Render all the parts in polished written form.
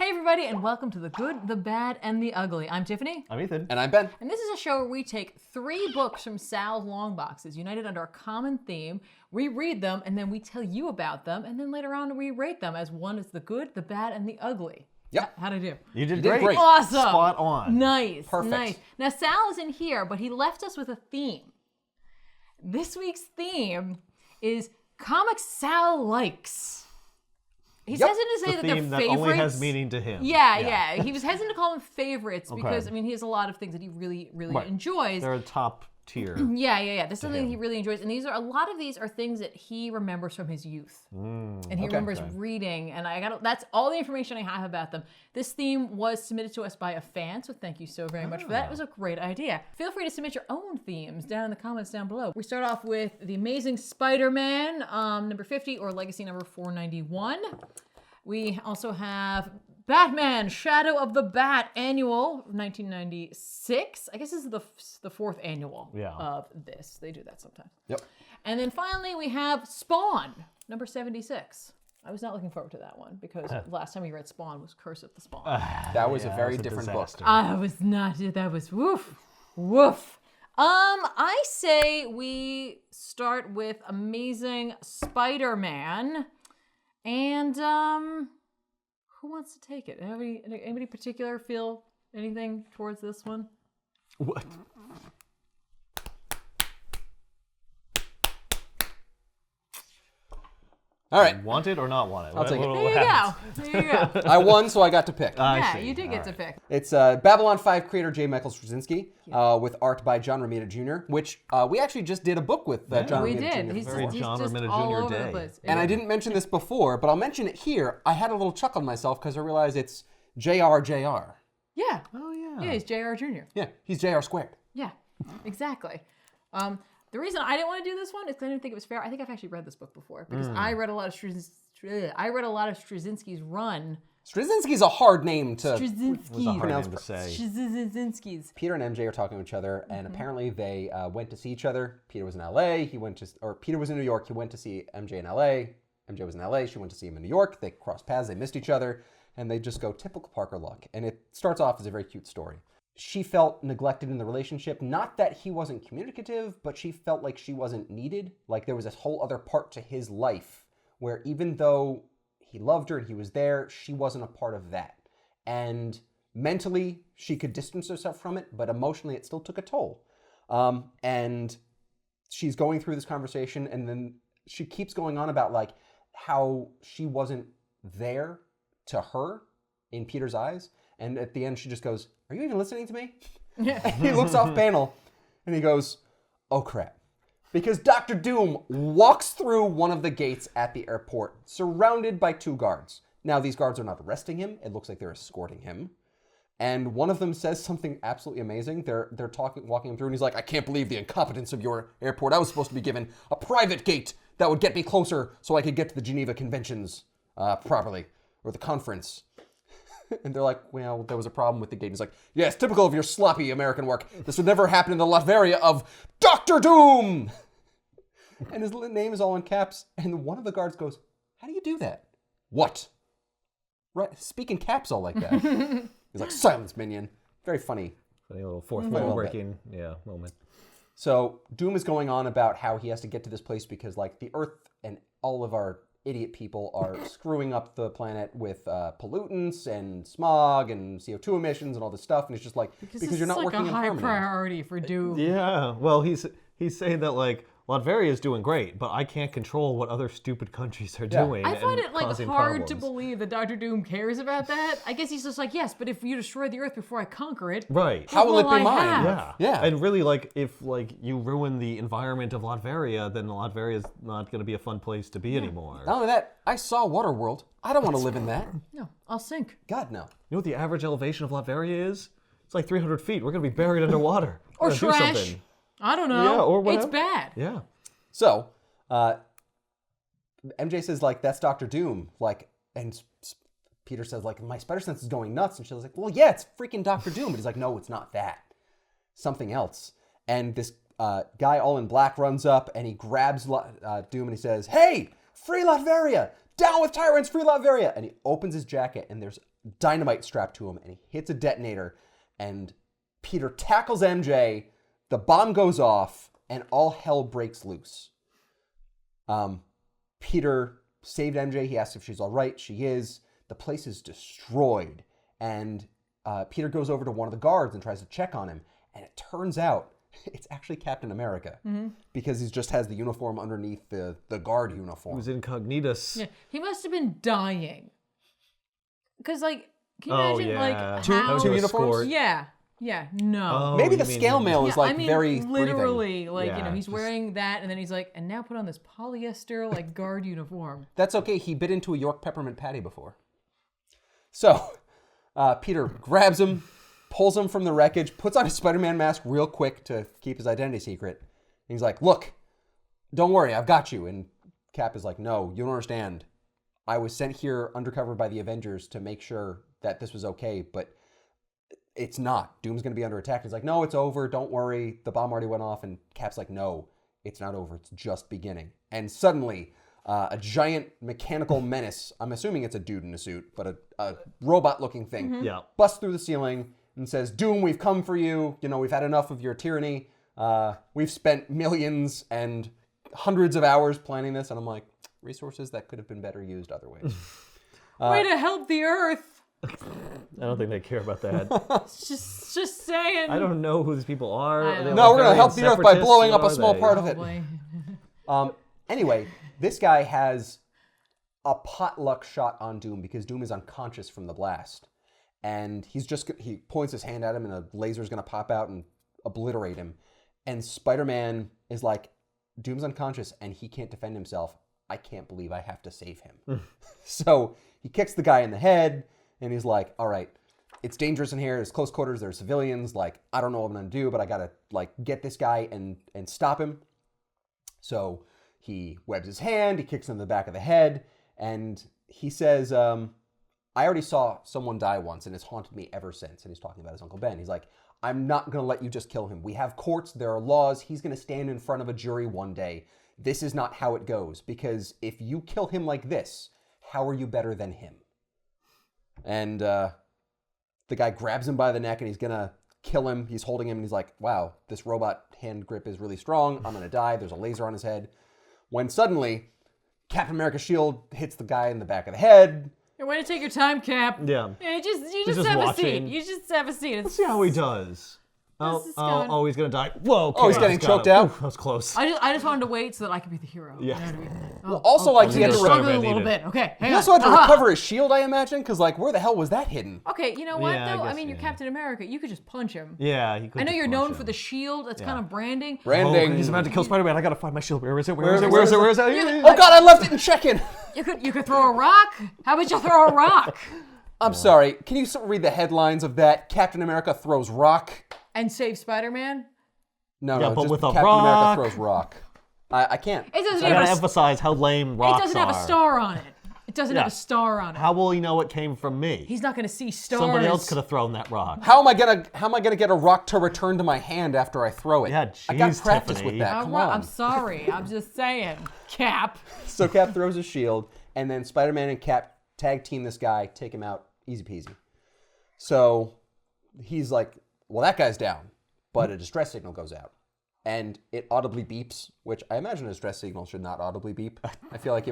Hey everybody, and welcome to The Good, the Bad, and the Ugly. I'm Tiffany. I'm Ethan. And I'm Ben. And this is a show where we take 3 books from Sal's long boxes, united under a common theme. We read them, and then we tell you about them, and then later on we rate them as one is the good, the bad, and the ugly. Yep. How'd I do? You did great. Awesome. Spot on. Nice. Perfect. Nice. Now Sal is in here, but he left us with a theme. This week's theme is comics Sal likes. He's hesitant to say that they're theme that favorites. only has meaning to him. Yeah. He was hesitant to call them favorites Okay. because, I mean, he has a lot of things that he really Right. enjoys. They're a top tier. Yeah. This is something he really enjoys. And a lot of these are things that he remembers from his youth. And he remembers reading. And that's all the information I have about them. This theme was submitted to us by a fan, so thank you so very much for that. It was a great idea. Feel free to submit your own themes down in the comments down below. We start off with The Amazing Spider-Man, number 50, or Legacy number 491. We also have Batman, Shadow of the Bat Annual, 1996. I guess this is the 4th annual of this. They do that sometimes. Yep. And then finally we have Spawn, number 76. I was not looking forward to that one because last time we read Spawn was Curse of the Spawn. That was a very different book. That was woof. I say we start with Amazing Spider-Man. And who wants to take it? Anybody particular feel anything towards this one? What? All right. Want it or not want it? I'll take it. There you go. I won, so I got to pick. Yeah, you did get to pick. It's Babylon 5 creator J. Michael Straczynski with art by John Romita Jr., which we actually just did a book with John We Romita did. Jr. He's before. just John Romita all Jr. over the day. place. And I didn't mention this before, but I'll mention it here. I had a little chuckle to myself because I realized it's JR. Yeah. Oh, yeah. Yeah, he's JR Jr. Yeah, he's JR squared. Yeah, exactly. The reason I didn't want to do this one is because I didn't think it was fair. I think I've actually read this book before because I read a lot of Straczynski's run. Straczynski's a hard name to Straczynski. Hard name to say. Straczynski's. Peter and MJ are talking to each other, and apparently they went to see each other. Peter was in LA. Peter was in New York. He went to see MJ in LA. MJ was in LA. She went to see him in New York. They crossed paths. They missed each other, and they just go typical Parker luck. And it starts off as a very cute story. She felt neglected in the relationship. Not that he wasn't communicative, but she felt like she wasn't needed. Like there was this whole other part to his life where even though he loved her and he was there, she wasn't a part of that. And mentally, she could distance herself from it, but emotionally, it still took a toll. And she's going through this conversation, and then she keeps going on about like how she wasn't there to her in Peter's eyes. And at the end, she just goes, "Are you even listening to me?" He looks off panel, and he goes, "Oh crap." Because Dr. Doom walks through one of the gates at the airport, surrounded by 2 guards. Now, these guards are not arresting him. It looks like they're escorting him. And one of them says something absolutely amazing. They're walking him through, and he's like, "I can't believe the incompetence of your airport. I was supposed to be given a private gate that would get me closer so I could get to the Geneva Conventions properly, or the conference." And they're like, "Well, there was a problem with the gate." He's like, "Yes, typical of your sloppy American work. This would never happen in the Latveria of Dr. Doom!" And his name is all in caps. And one of the guards goes, "How do you do that?" "What?" "Right, speak in caps all like that." He's like, "Silence, minion." Very funny. Funny little fourth wall breaking moment. So Doom is going on about how he has to get to this place because like the Earth and all of our idiot people are screwing up the planet with pollutants and smog and CO2 emissions and all this stuff, and it's just like because you're not working in harmony. It's like a high priority for Doom. Yeah. Well, he's saying that like Latveria is doing great, but I can't control what other stupid countries are doing. I find and it like causing hard to problems. believe that Dr. Doom cares about that. I guess he's just like, yes, but if you destroy the Earth before I conquer it, Right. How will it I be mine? have? Yeah. And really, like, if like you ruin the environment of Latveria, then Latveria is not going to be a fun place to be anymore. Not only that, I saw Waterworld. I don't want to live in that. No, I'll sink. God, no. You know what the average elevation of Latveria is? It's like 300 feet. We're going to be buried underwater. Or We're gonna do trash. something. I don't know. Yeah, or It's whatever. bad. Yeah. So, MJ says, like, "That's Dr. Doom." Like, and Peter says, like, "My spider sense is going nuts." And she's like, "Well, yeah, it's freaking Dr. Doom." But he's like, "No, it's not that. Something else." And this guy all in black runs up and he grabs Doom and he says, "Hey, free Latveria! down with tyrants, free Latveria. And he opens his jacket and there's dynamite strapped to him and he hits a detonator and Peter tackles MJ, the bomb goes off, and all hell breaks loose. Peter saved MJ. He asks if she's all right. She is. The place is destroyed. And Peter goes over to one of the guards and tries to check on him. And it turns out it's actually Captain America. Because he just has the uniform underneath the guard uniform. He was incognitus. Yeah, he must have been dying. Because, like, can you imagine, yeah. like, how... Two uniforms? Yeah, no. Maybe the scale mail is like very literally, breathing. like, Yeah, you know, he's just... wearing that, and then he's like, and now put on this polyester, like, guard uniform. That's okay. He bit into a York peppermint patty before. So, Peter grabs him, pulls him from the wreckage, puts on his Spider-Man mask real quick to keep his identity secret. And he's like, look, don't worry, I've got you. And Cap is like, no, you don't understand. I was sent here undercover by the Avengers to make sure that this was okay, but it's not. Doom's going to be under attack. He's like, no, it's over. Don't worry. The bomb already went off. And Cap's like, no, it's not over. It's just beginning. And suddenly, a giant mechanical menace, I'm assuming it's a dude in a suit, but a robot-looking thing, busts through the ceiling and says, Doom, we've come for you. You know, we've had enough of your tyranny. We've spent millions and hundreds of hours planning this. And I'm like, resources that could have been better used other ways. Way to help the Earth. I don't think they care about that. just saying. I don't know who these people are. No, we're going to help the Earth by blowing up a small part of it. Anyway, this guy has a potluck shot on Doom because Doom is unconscious from the blast. And he points his hand at him and a laser's going to pop out and obliterate him. And Spider-Man is like, Doom's unconscious and he can't defend himself. I can't believe I have to save him. So he kicks the guy in the head. And he's like, all right, it's dangerous in here. There's close quarters. There's civilians. Like, I don't know what I'm going to do, but I got to, like, get this guy and stop him. So he webs his hand. He kicks him in the back of the head. And he says, I already saw someone die once, and it's haunted me ever since. And he's talking about his Uncle Ben. He's like, I'm not going to let you just kill him. We have courts. There are laws. He's going to stand in front of a jury one day. This is not how it goes. Because if you kill him like this, how are you better than him? And the guy grabs him by the neck and he's going to kill him. He's holding him and he's like, wow, this robot hand grip is really strong. I'm going to die. There's a laser on his head. When suddenly, Captain America's shield hits the guy in the back of the head. Way to take your time, Cap. Yeah. You just have a seat. You just have a seat. Let's see how he does. Oh, he's going to die. Whoa. Okay, oh, he's getting choked out. That was close. I just wanted to wait so that I could be the hero. Yeah. You know what I mean? Well, also, like, he had to struggle a little bit. Okay, hang on. He also had to recover his shield, I imagine, because, like, where the hell was that hidden? Okay, you know what, Yeah, though? I I guess, mean, you're yeah. Captain America. You could just punch him. Yeah, he could. I know just you're punch known him. for the shield. That's kind of branding. Branding. Oh, he's about to kill Spider-Man. I got to find my shield. Where is it? Where is it? Oh, God, I left it in check-in. You could throw a rock. How about you throw a rock? I'm sorry. Can you read the headlines of that? Captain America throws rock. And save Spider-Man? No, Yeah, no, but just with a Captain rock. America throws rock. I can't. It doesn't I have gotta a emphasize how lame rocks are. It doesn't have a star on it. It doesn't have a star on it. How will he know it came from me? He's not going to see stars. Somebody else could have thrown that rock. How am I gonna get a rock to return to my hand after I throw it? Yeah, I got jeez, practice Tiffany. with that. Come Right, on. I'm sorry. I'm just saying. Cap. So Cap throws his shield, and then Spider-Man and Cap tag team this guy, take him out, easy peasy. So he's like, well, that guy's down, but a distress signal goes out. And it audibly beeps, which I imagine a distress signal should not audibly beep. I feel like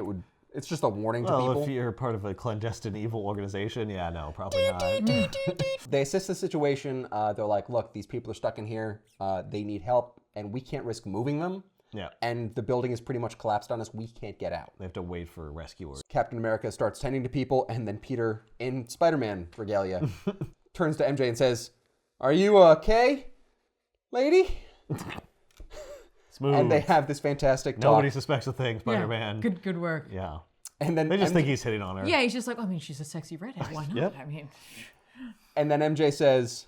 it's just a warning to people. Well, if you're part of a clandestine evil organization, yeah, no, probably not. They assess the situation. They're like, look, these people are stuck in here. They need help, and we can't risk moving them. Yeah. And the building is pretty much collapsed on us. We can't get out. They have to wait for rescuers. Captain America starts tending to people, and then Peter, in Spider-Man regalia, turns to MJ and says, are you okay, lady? Smooth. And they have this fantastic talk. Nobody suspects a thing, Spider-Man. Yeah, good work. Yeah. And then They just think he's hitting on her. Yeah, he's just like, I mean, she's a sexy redhead. Why not? Yep. I mean, And then MJ says,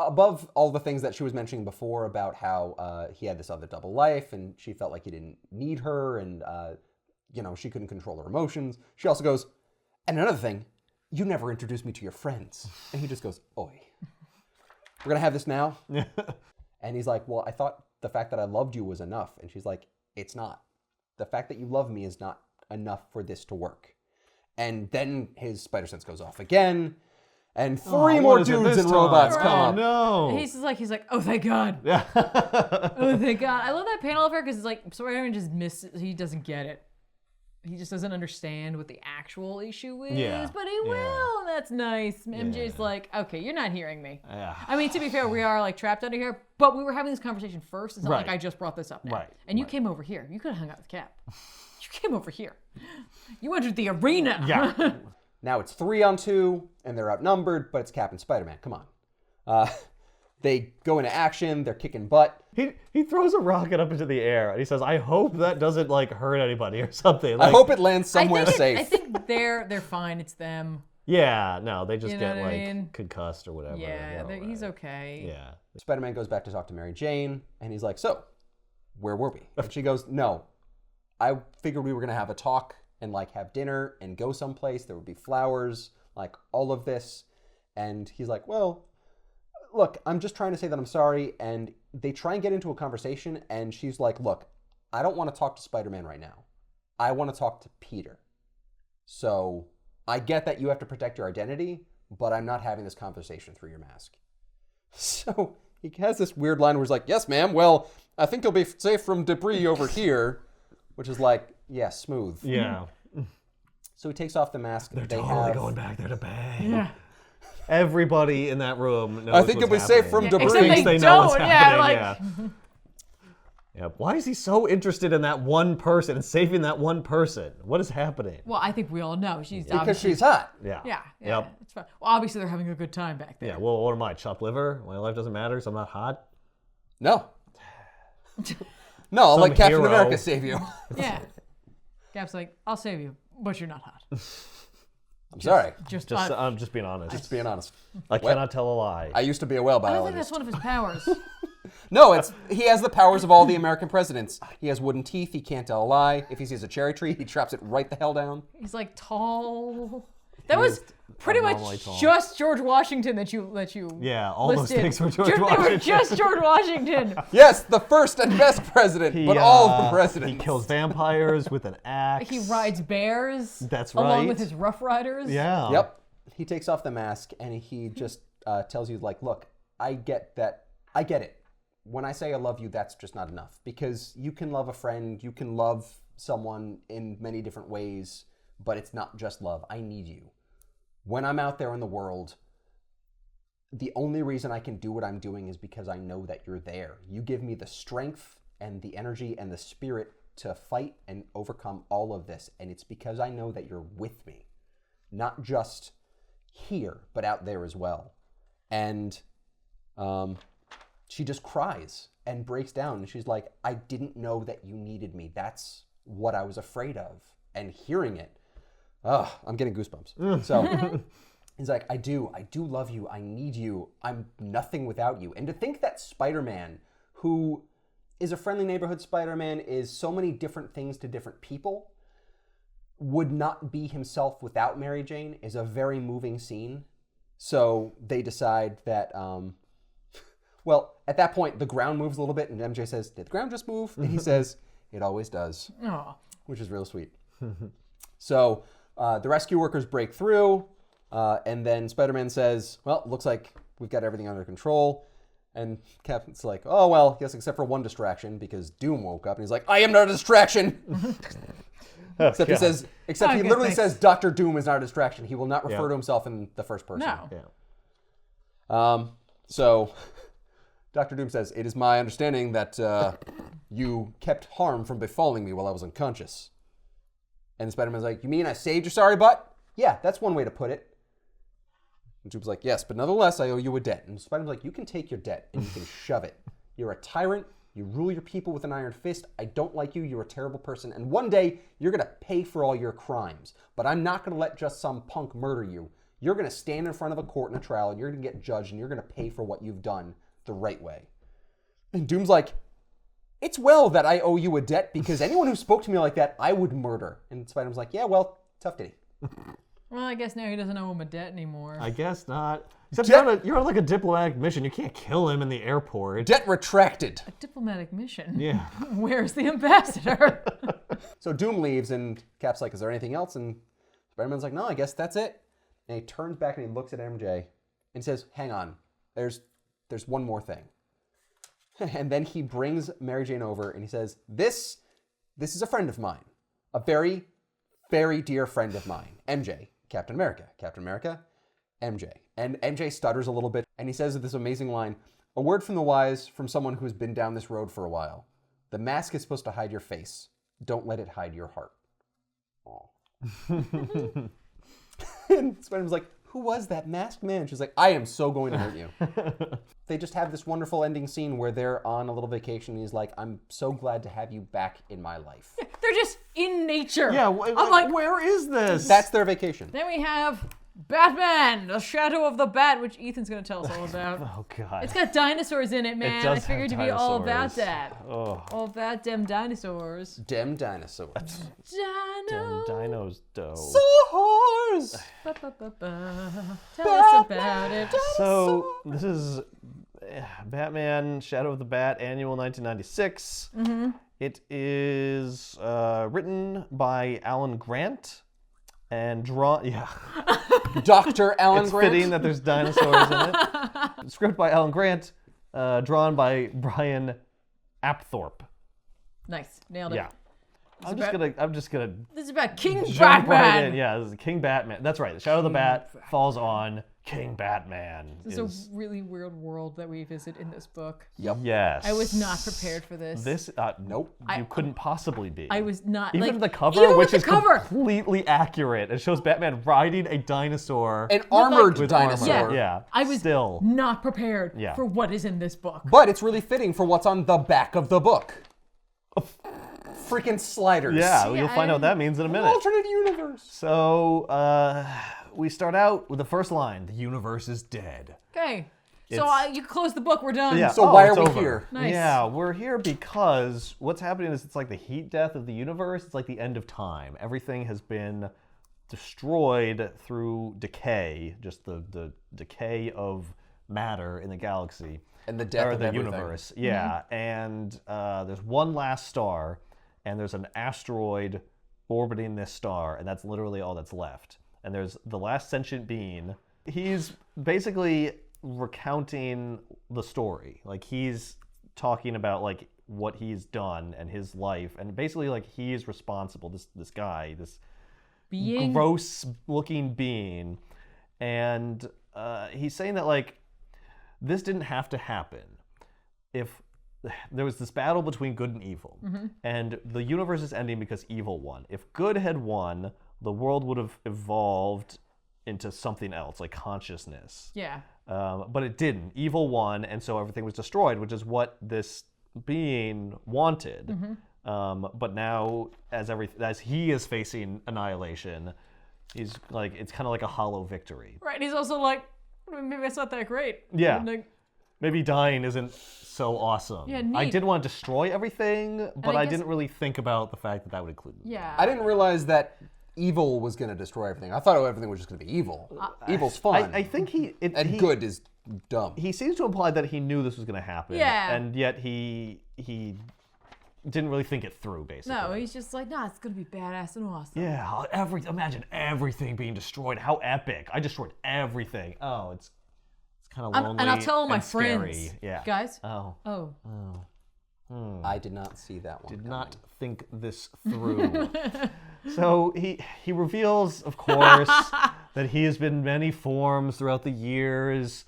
above all the things that she was mentioning before about how he had this other double life and she felt like he didn't need her and, she couldn't control her emotions. She also goes, and another thing, you never introduced me to your friends. And he just goes, oi. We're going to have this now? And he's like, well, I thought the fact that I loved you was enough. And she's like, it's not. The fact that you love me is not enough for this to work. And then his spider sense goes off again. And three more dudes and robots come up. No. He's like, oh, thank God. Yeah. Oh, thank God. I love that panel of her because it's like, Spider-Man just misses, he doesn't get it. He just doesn't understand what the actual issue is, but he will, and that's nice. MJ's like, okay, you're not hearing me. Yeah. I mean, to be fair, we are like trapped out of here, but we were having this conversation first. It's not like I just brought this up now. Right. And you came over here. You could have hung out with Cap. You came over here. You entered the arena. Yeah. Now it's 3-on-2, and they're outnumbered, but it's Cap and Spider-Man. Come on. They go into action. They're kicking butt. He throws a rocket up into the air, and he says, I hope that doesn't, like, hurt anybody or something. Like, I hope it lands somewhere safe. I think they're fine. It's them. Yeah, no, they just get, what like, I mean? concussed or whatever. Yeah, he's okay. Yeah. Spider-Man goes back to talk to Mary Jane, and he's like, so, where were we? And she goes, no, I figured we were going to have a talk and, like, have dinner and go someplace. There would be flowers, like, all of this. And he's like, well, look, I'm just trying to say that I'm sorry. And they try and get into a conversation, and she's like, look, I don't want to talk to Spider-Man right now. I want to talk to Peter. So I get that you have to protect your identity, but I'm not having this conversation through your mask. So he has this weird line where he's like, yes, ma'am, well, I think you'll be safe from debris over here, which is like, yeah, smooth. Yeah. So he takes off the mask. They're totally going back there to bang. Yeah. Everybody in that room knows I think what's you'll be safe happening. from debris. Except they know don't. what's Yeah, happening. Yeah. Why is he so interested in that one person and saving that one person? What is happening? Well, I think we all know she's Because obviously, she's hot. Yeah. Yeah. Yep. It's fine. Well, obviously they're having a good time back there. Yeah. Well, what am I? Chopped liver? My life doesn't matter, so I'm not hot. No. No, I'll Some let Captain hero. America save you. Yeah. Cap's like, I'll save you, but you're not hot. I'm sorry. I'm just being honest. Just being honest. I cannot tell a lie. I used to be a whale I don't think that's biologist. one of his powers. No, he has the powers of all the American presidents. He has wooden teeth. He can't tell a lie. If he sees a cherry tree, he chops it right the hell down. He's like tall. That was pretty abnormally much tall. just George Washington that you Yeah, all those listed. things were George They were Washington. just George Washington. Yes, the first and best president, but all of the presidents. He kills vampires with an axe. He rides bears. That's Along right. with his Rough Riders. Yeah. Yep. He takes off the mask and he just tells you, like, look, I get that. I get it. When I say I love you, that's just not enough. Because you can love a friend, you can love someone in many different ways, but it's not just love. I need you. When I'm out there in the world, the only reason I can do what I'm doing is because I know that you're there. You give me the strength and the energy and the spirit to fight and overcome all of this. And it's because I know that you're with me. Not just here, but out there as well. And she just cries and breaks down. And she's like, I didn't know that you needed me. That's what I was afraid of. And hearing it, I'm getting goosebumps. So he's like, I do love you. I need you. I'm nothing without you. And to think that Spider-Man, who is a friendly neighborhood Spider-Man, is so many different things to different people, would not be himself without Mary Jane is a very moving scene. So they decide that, well, at that point, the ground moves a little bit, and MJ says, did the ground just move? And he says, it always does, which is real sweet. So the rescue workers break through, and then Spider-Man says, well, looks like we've got everything under control. And Captain's like, oh, well, yes, except for one distraction, because Doom woke up, and he's like, I am not a distraction! Except he literally says Dr. Doom is not a distraction. He will not refer to himself in the first person. No. Yeah. So Dr. Doom says, it is my understanding that you kept harm from befalling me while I was unconscious. And Spider-Man's like, you mean I saved your sorry butt? Yeah, that's one way to put it. And Doom's like, yes, but nonetheless, I owe you a debt. And Spider-Man's like, you can take your debt and you can shove it. You're a tyrant. You rule your people with an iron fist. I don't like you. You're a terrible person. And one day, you're going to pay for all your crimes. But I'm not going to let just some punk murder you. You're going to stand in front of a court in a trial, and you're going to get judged, and you're going to pay for what you've done the right way. And Doom's like, it's well that I owe you a debt, because anyone who spoke to me like that, I would murder. And Spider-Man's like, yeah, well, tough titty. Well, I guess now he doesn't owe him a debt anymore. I guess not. Except you're on like a diplomatic mission. You can't kill him in the airport. Debt retracted. A diplomatic mission? Yeah. Where's the ambassador? So Doom leaves, and Cap's like, is there anything else? And Spider-Man's like, no, I guess that's it. And he turns back and he looks at MJ and says, hang on, there's one more thing. And then he brings Mary Jane over and he says, this is a friend of mine. A very, very dear friend of mine. MJ, Captain America. Captain America, MJ. And MJ stutters a little bit and he says this amazing line, a word from the wise from someone who's been down this road for a while. The mask is supposed to hide your face. Don't let it hide your heart. Aw. And Spider-Man's like, who was that masked man? She's like, I am so going to hurt you. They just have this wonderful ending scene where they're on a little vacation. And he's like, I'm so glad to have you back in my life. They're just in nature. Yeah, I'm like, where is this? That's their vacation. Then we have Batman, the Shadow of the Bat, which Ethan's going to tell us all about. Oh, God. It's got dinosaurs in it, man. It does I figured to have be all about dinosaurs. that. Oh. All about them dinosaurs. Dem dinosaurs. Dino. Dinos, dough. Dinosaurs! Tell us about it. So, this is Batman, Shadow of the Bat, annual 1996. Mm-hmm. It is written by Alan Grant and drawn, Dr. Alan it's Grant. fitting that there's dinosaurs in it. Script by Alan Grant, drawn by Brian Apthorpe. Nice. Nailed it. Yeah. I'm just gonna This is about King jump right Batman. in. Yeah, this is King Batman. That's right. The Shadow of the Bat falls on King Batman. This is a really weird world that we visit in this book. Yep. Yes. I was not prepared for this. This, Nope. You couldn't possibly be. I was not. Even like, the cover, even which with is the cover. completely accurate. It shows Batman riding a dinosaur. An armored with dinosaur. armor. Yeah. I was still not prepared Yeah. for what is in this book. But it's really fitting for what's on the back of the book. Freaking sliders. Yeah, you'll find out what that means in a minute. Alternate universe. So, we start out with the first line: "The universe is dead." Okay. So It's- you close the book. We're done. Yeah. So why it's are we over. here? Nice. Yeah, we're here because what's happening is it's like the heat death of the universe. It's like the end of time. Everything has been destroyed through decay, just the decay of matter in the galaxy. And the death or of the everything. universe. Yeah, and there's one last star, and there's an asteroid orbiting this star, and that's literally all that's left. And there's the last sentient being. He's basically recounting the story. Like, he's talking about like what he's done and his life, and basically like he is responsible. This guy, this Being. gross-looking being, and he's saying that like this didn't have to happen. If there was this battle between good and evil, and the universe is ending because evil won. If good had won, the world would have evolved into something else, like consciousness. Yeah. But it didn't. Evil won, and so everything was destroyed, which is what this being wanted. But now, as he is facing annihilation, he's like, it's kind of like a hollow victory. Right. He's also like, maybe it's not that great. Yeah. And, like, Maybe dying isn't so awesome. Yeah, I neat. did want to destroy everything, but I I guess- didn't really think about the fact that that would include me. yeah. I didn't realize that evil was going to destroy everything. I thought everything was just going to be evil. Evil's fun. I think and good is dumb. He seems to imply that he knew this was going to happen. Yeah. And yet he didn't really think it through, basically. No, he's just like, nah, it's gonna be badass and awesome. Yeah, imagine everything being destroyed. How epic. I destroyed everything. Oh, it's kind of lonely And I'll tell all my and scary. friends. Yeah. Guys. Oh. Oh. I did not see that one. Did coming. not think this through. So he reveals, of course, that he has been many forms throughout the years.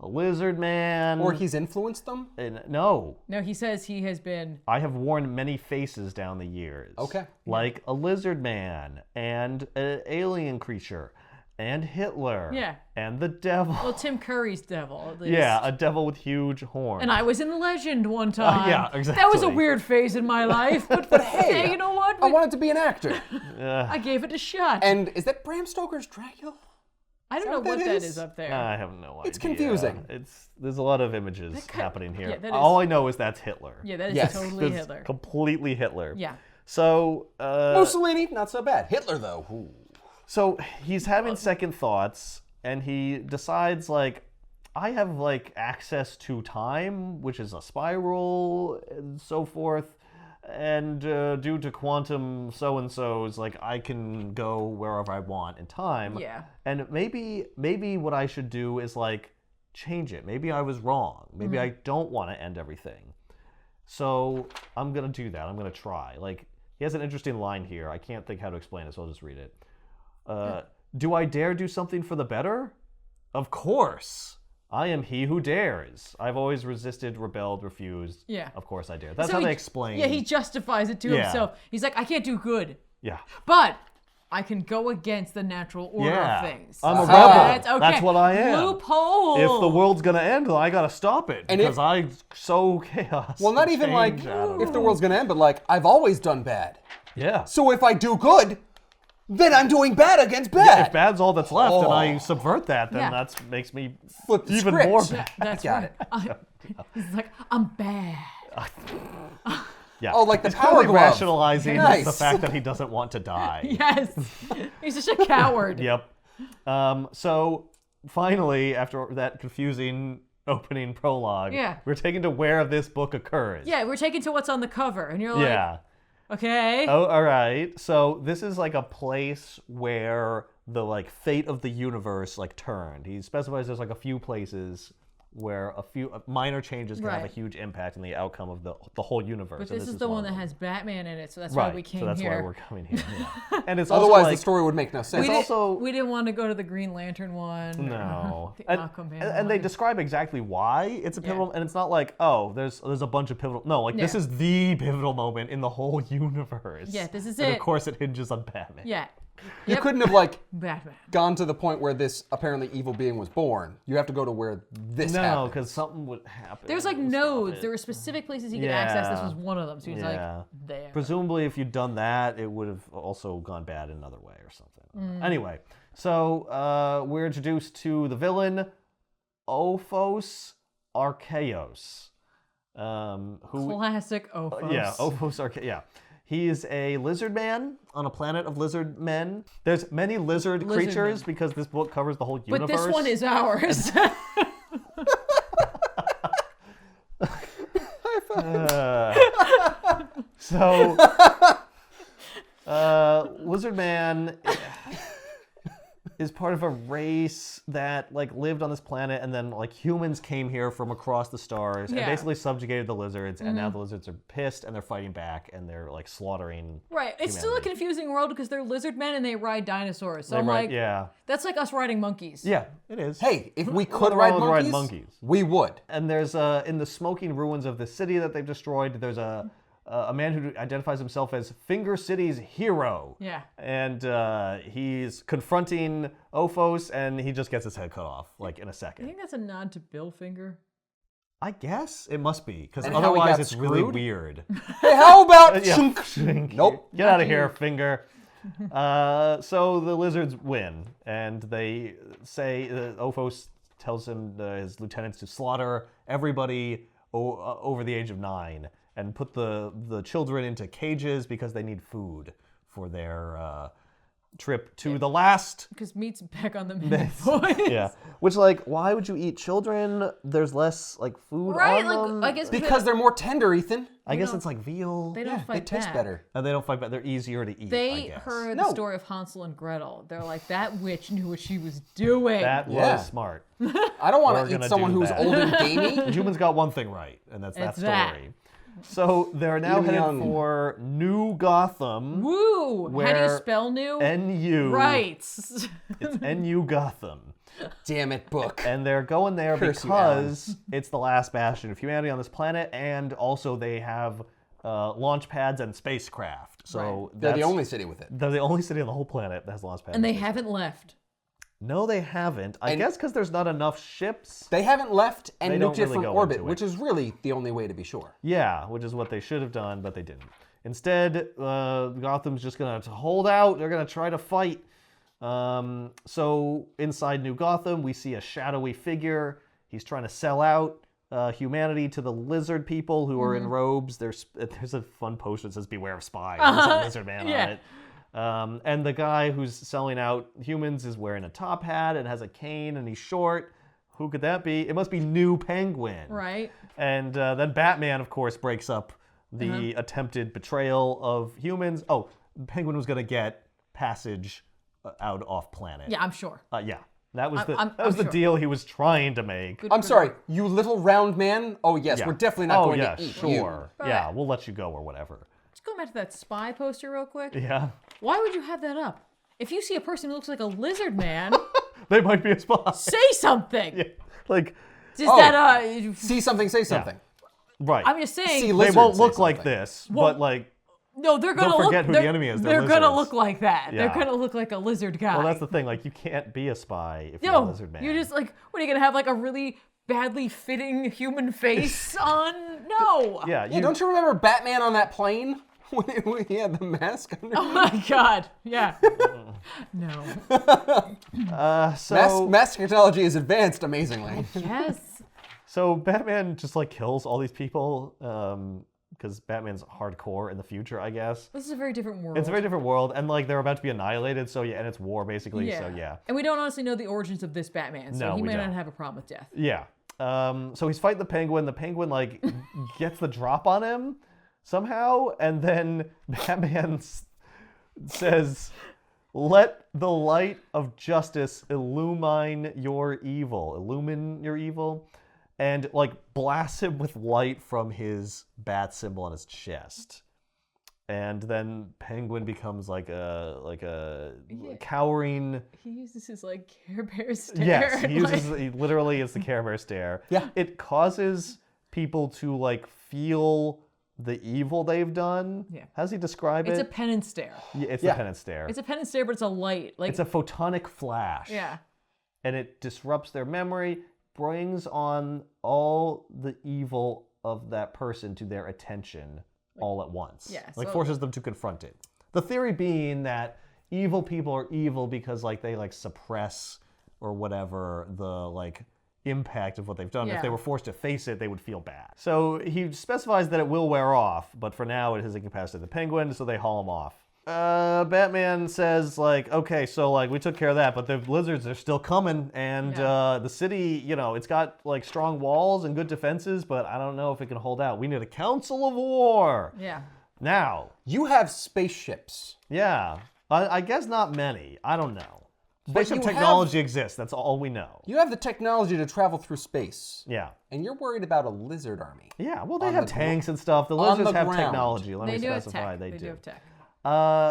A lizard man. Or he's influenced them? No. No, he says he has been. I have worn many faces down the years. Okay. Like a lizard man and an alien creature and Hitler. Yeah. And the devil. Well, Tim Curry's devil, at least. Yeah, a devil with huge horns. And I was in Legend one time. yeah, That was a exactly. weird phase in my life. But Hey, you know what? I wanted to be an actor. I gave it a shot. And is that Bram Stoker's Dracula? I don't know that what that that is? is up there. I have no idea. It's confusing. There's a lot of images happening here. yeah, that is- All I know is that's Hitler. Yeah, that is Yes. totally That's Hitler. completely Hitler. Yeah. So, Mussolini, not so bad. Hitler, though. Ooh. So he's having second thoughts, and he decides, like, I have, like, access to time, which is a spiral, and so forth. and due to quantum so-and-so's, like, I can go wherever I want in time. Yeah. And maybe what I should do is, like, change it. Maybe I was wrong. Maybe I don't want to end everything. So I'm going to do that. I'm going to try. Like, he has an interesting line here. I can't think how to explain it, so I'll just read it. Do I dare do something for the better? Of course. I am he who dares. I've always resisted, rebelled, refused. Yeah. Of course I dare. That's So how he- they explain. Yeah, he justifies it to himself. He's like, I can't do good, Yeah. but I can go against the natural order of things. I'm a So rebel. That's, okay. That's what I am. Loophole. If the world's gonna end, then I gotta stop it And because I sow chaos. Well, not and even like change out of if it. the world's gonna end, but like I've always done bad. Yeah. So if I do good, then I'm doing bad against bad. If bad's all that's left, and I Oh. subvert that, then Yeah. that makes me Flip the even script. more Yeah. bad. That's Got right. He's like, I'm bad. Yeah. Oh, like the He's power clearly glove. rationalizing Nice. the fact that he doesn't want to die. Yes. He's just a coward. Yep. So finally, after that confusing opening prologue, Yeah. we're taken to where this book occurs. Yeah, we're taken to what's on the cover, and you're like, Yeah. okay. Oh, all right. So this is like a place where the like fate of the universe like turned. He specifies there's like a few places where a few minor changes can have a Right. huge impact on the outcome of the whole universe. But and this is the one that of them. has Batman in it, so that's right. why we came so that's here. why we're coming here. Yeah. And it's also Otherwise, like, the story would make no sense. we, also- we didn't want to go to the Green Lantern one. No, the and, Aquaman and they one. describe exactly why it's a pivotal, and it's not like, oh, there's a bunch of pivotal. No, like this Yeah. is the pivotal moment in the whole universe. Yeah, this is and it. Of course, it hinges on Batman. Yeah. You Yep. couldn't have like Batman. gone to the point where this apparently evil being was born. You have to go to where this No, happened. because something would happen. There's like to stop nodes. it. There were specific places he could access. This Yeah. was one of them. So he's Yeah. like, there. Presumably, if you'd done that, it would have also gone bad in another way or something. Mm. Anyway, so we're introduced to the villain, Ophos Archaeos. Who Classic Ophos. Yeah, Ophos Archaeos. Yeah. He's a lizard man on a planet of lizard men. There's many lizard creatures men. because this book covers the whole But universe. this one is ours. So, Lizard Man is part of a race that like lived on this planet, and then like humans came here from across the stars and Yeah. basically subjugated the lizards, and now the lizards are pissed and they're fighting back and they're like slaughtering. Right. It's still a humanity. confusing world because they're lizard men and they ride dinosaurs. So I'm They ride- like, yeah, that's like us riding monkeys. yeah, it is. Hey, if we Nothing could wrong ride with monkeys, riding monkeys. we would. And there's in the smoking ruins of the city that they've destroyed, there's a man who identifies himself as Finger City's hero. Yeah. And he's confronting Ophos, and he just gets his head cut off, like in a I second. think that's a nod to Bill Finger. I guess it must be, because And how he otherwise got it's really screwed? weird. Hey, how about Yeah. shunk? Nope. Get out of here, Finger. So the lizards win, and they say Ophos tells him his lieutenants to slaughter everybody over the age of 9 and put the children into cages because they need food for their trip to the last. Because meat's back on the menu, boys. Yeah, which like, why would you eat children? There's less like food Right? on Like, them. I guess Because they're more tender, Ethan. I guess it's like veal. they don't They fight taste back. better. And they don't fight back. They're easier to eat. I They guess. heard No. the story of Hansel and Gretel. They're like, that witch knew what she was doing. That Yeah. was smart. I don't want We're to eat gonna someone do who's that. old and gamey. Humans got one thing right, and that's that It's that. story. So they're now Eat 'em headed young. for New Gotham. Woo! How do you Where spell new? N-U. Right. It's N-U Gotham. Damn it, book. And they're going there Curse you, because it's the last bastion of humanity on this planet, and also they have launch pads and spacecraft. So They're the that's- only city with it. They're the only city on the whole planet that has launch pads. And they spacecraft. haven't left. No, they haven't. I guess because there's not enough ships. They haven't left and They nuked don't it really from go orbit, into it. which is really the only way to be sure. Yeah, which is what they should have done, but they didn't. Instead, Gotham's just going to hold out. They're going to try to fight. So inside New Gotham, we see a shadowy figure. He's trying to sell out humanity to the lizard people who are in robes. There's a fun poster that says "Beware of spies." There's a lizard man Yeah. on it. And the guy who's selling out humans is wearing a top hat and has a cane, and he's short. Who could that be? It must be New Penguin. Right. And then Batman, of course, breaks up the attempted betrayal of humans. Oh, Penguin was going to get passage out off planet. Yeah, I'm sure. Yeah. That was I'm the deal he was trying to make. I'm sorry, you little round man? Oh, yes, we're definitely not going to eat you. Sure. Yeah, we'll let you go or whatever. Let's go back to that spy poster real quick. Yeah. Why would you have that up? If you see a person who looks like a lizard man, they might be a spy. say something. Yeah. Like, see something, say something. Yeah. Right. I'm just saying. They won't look like this, but like. No, they're gonna don't forget who the enemy is. They're gonna look like that. Yeah. They're gonna look like a lizard guy. Well, that's the thing. Like, you can't be a spy if you're a lizard man. You're just like, what are you gonna have? Like a really badly fitting human face on? No. Yeah. Don't you remember Batman on that plane when he had the mask under? Oh my God. Yeah. No. Mask technology is advanced amazingly. Yes. So Batman just like kills all these people. Because Batman's hardcore in the future, I guess. This is a very different world. It's a very different world, and like they're about to be annihilated, so yeah, and it's war basically, so yeah. And we don't honestly know the origins of this Batman, so he may not have a problem with death. Yeah. So he's fighting the Penguin. The Penguin like gets the drop on him somehow, and then Batman says, "Let the light of justice illumine your evil." Illumine your evil. And like blasts him with light from his bat symbol on his chest, and then Penguin becomes like a cowering. He uses his like Care Bear stare. Yes, he literally is the Care Bear stare. Yeah, it causes people to like feel the evil they've done. Yeah, how does he describe it? It's a penance stare. Yeah, it's a penance stare. It's a penance stare, but it's a light. Like it's a photonic flash. Yeah, and it disrupts their memory. Brings on all the evil of that person to their attention all at once. Yeah, like forces them to confront it. The theory being that evil people are evil because like they like suppress or whatever the like impact of what they've done. Yeah. If they were forced to face it, they would feel bad. So he specifies that it will wear off, but for now it has incapacitated the Penguin, so they haul him off. Batman says like, okay, so like we took care of that, but the lizards are still coming, and the city, you know, it's got like strong walls and good defenses, but I don't know if it can hold out. We need a council of war. Yeah. Now. You have spaceships. Yeah. I guess not many. I don't know. Spaceship technology exists. That's all we know. You have the technology to travel through space. Yeah. And you're worried about a lizard army. Yeah, well, they have tanks and stuff. The lizards have technology. Let me specify they do. They do have tech.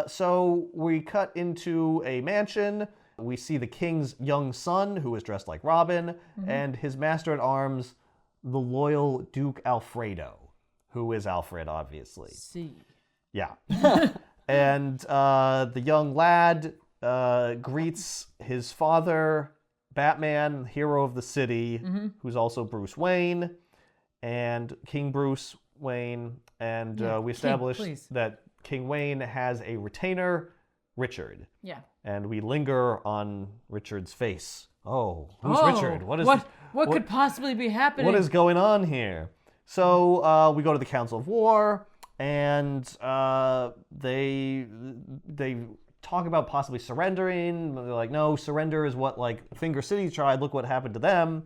So we cut into a mansion. We see the king's young son, who is dressed like Robin, and his master-at-arms, the loyal Duke Alfredo, who is Alfred, obviously. See. Yeah. And the young lad greets his father, Batman, hero of the city, who's also Bruce Wayne, and King Bruce Wayne. And we established that King Wayne has a retainer, Richard. Yeah. And we linger on Richard's face. Oh, who's Richard? What could possibly be happening? What is going on here? So we go to the Council of War, and they talk about possibly surrendering. They're like, no, surrender is what like Finger City tried. Look what happened to them.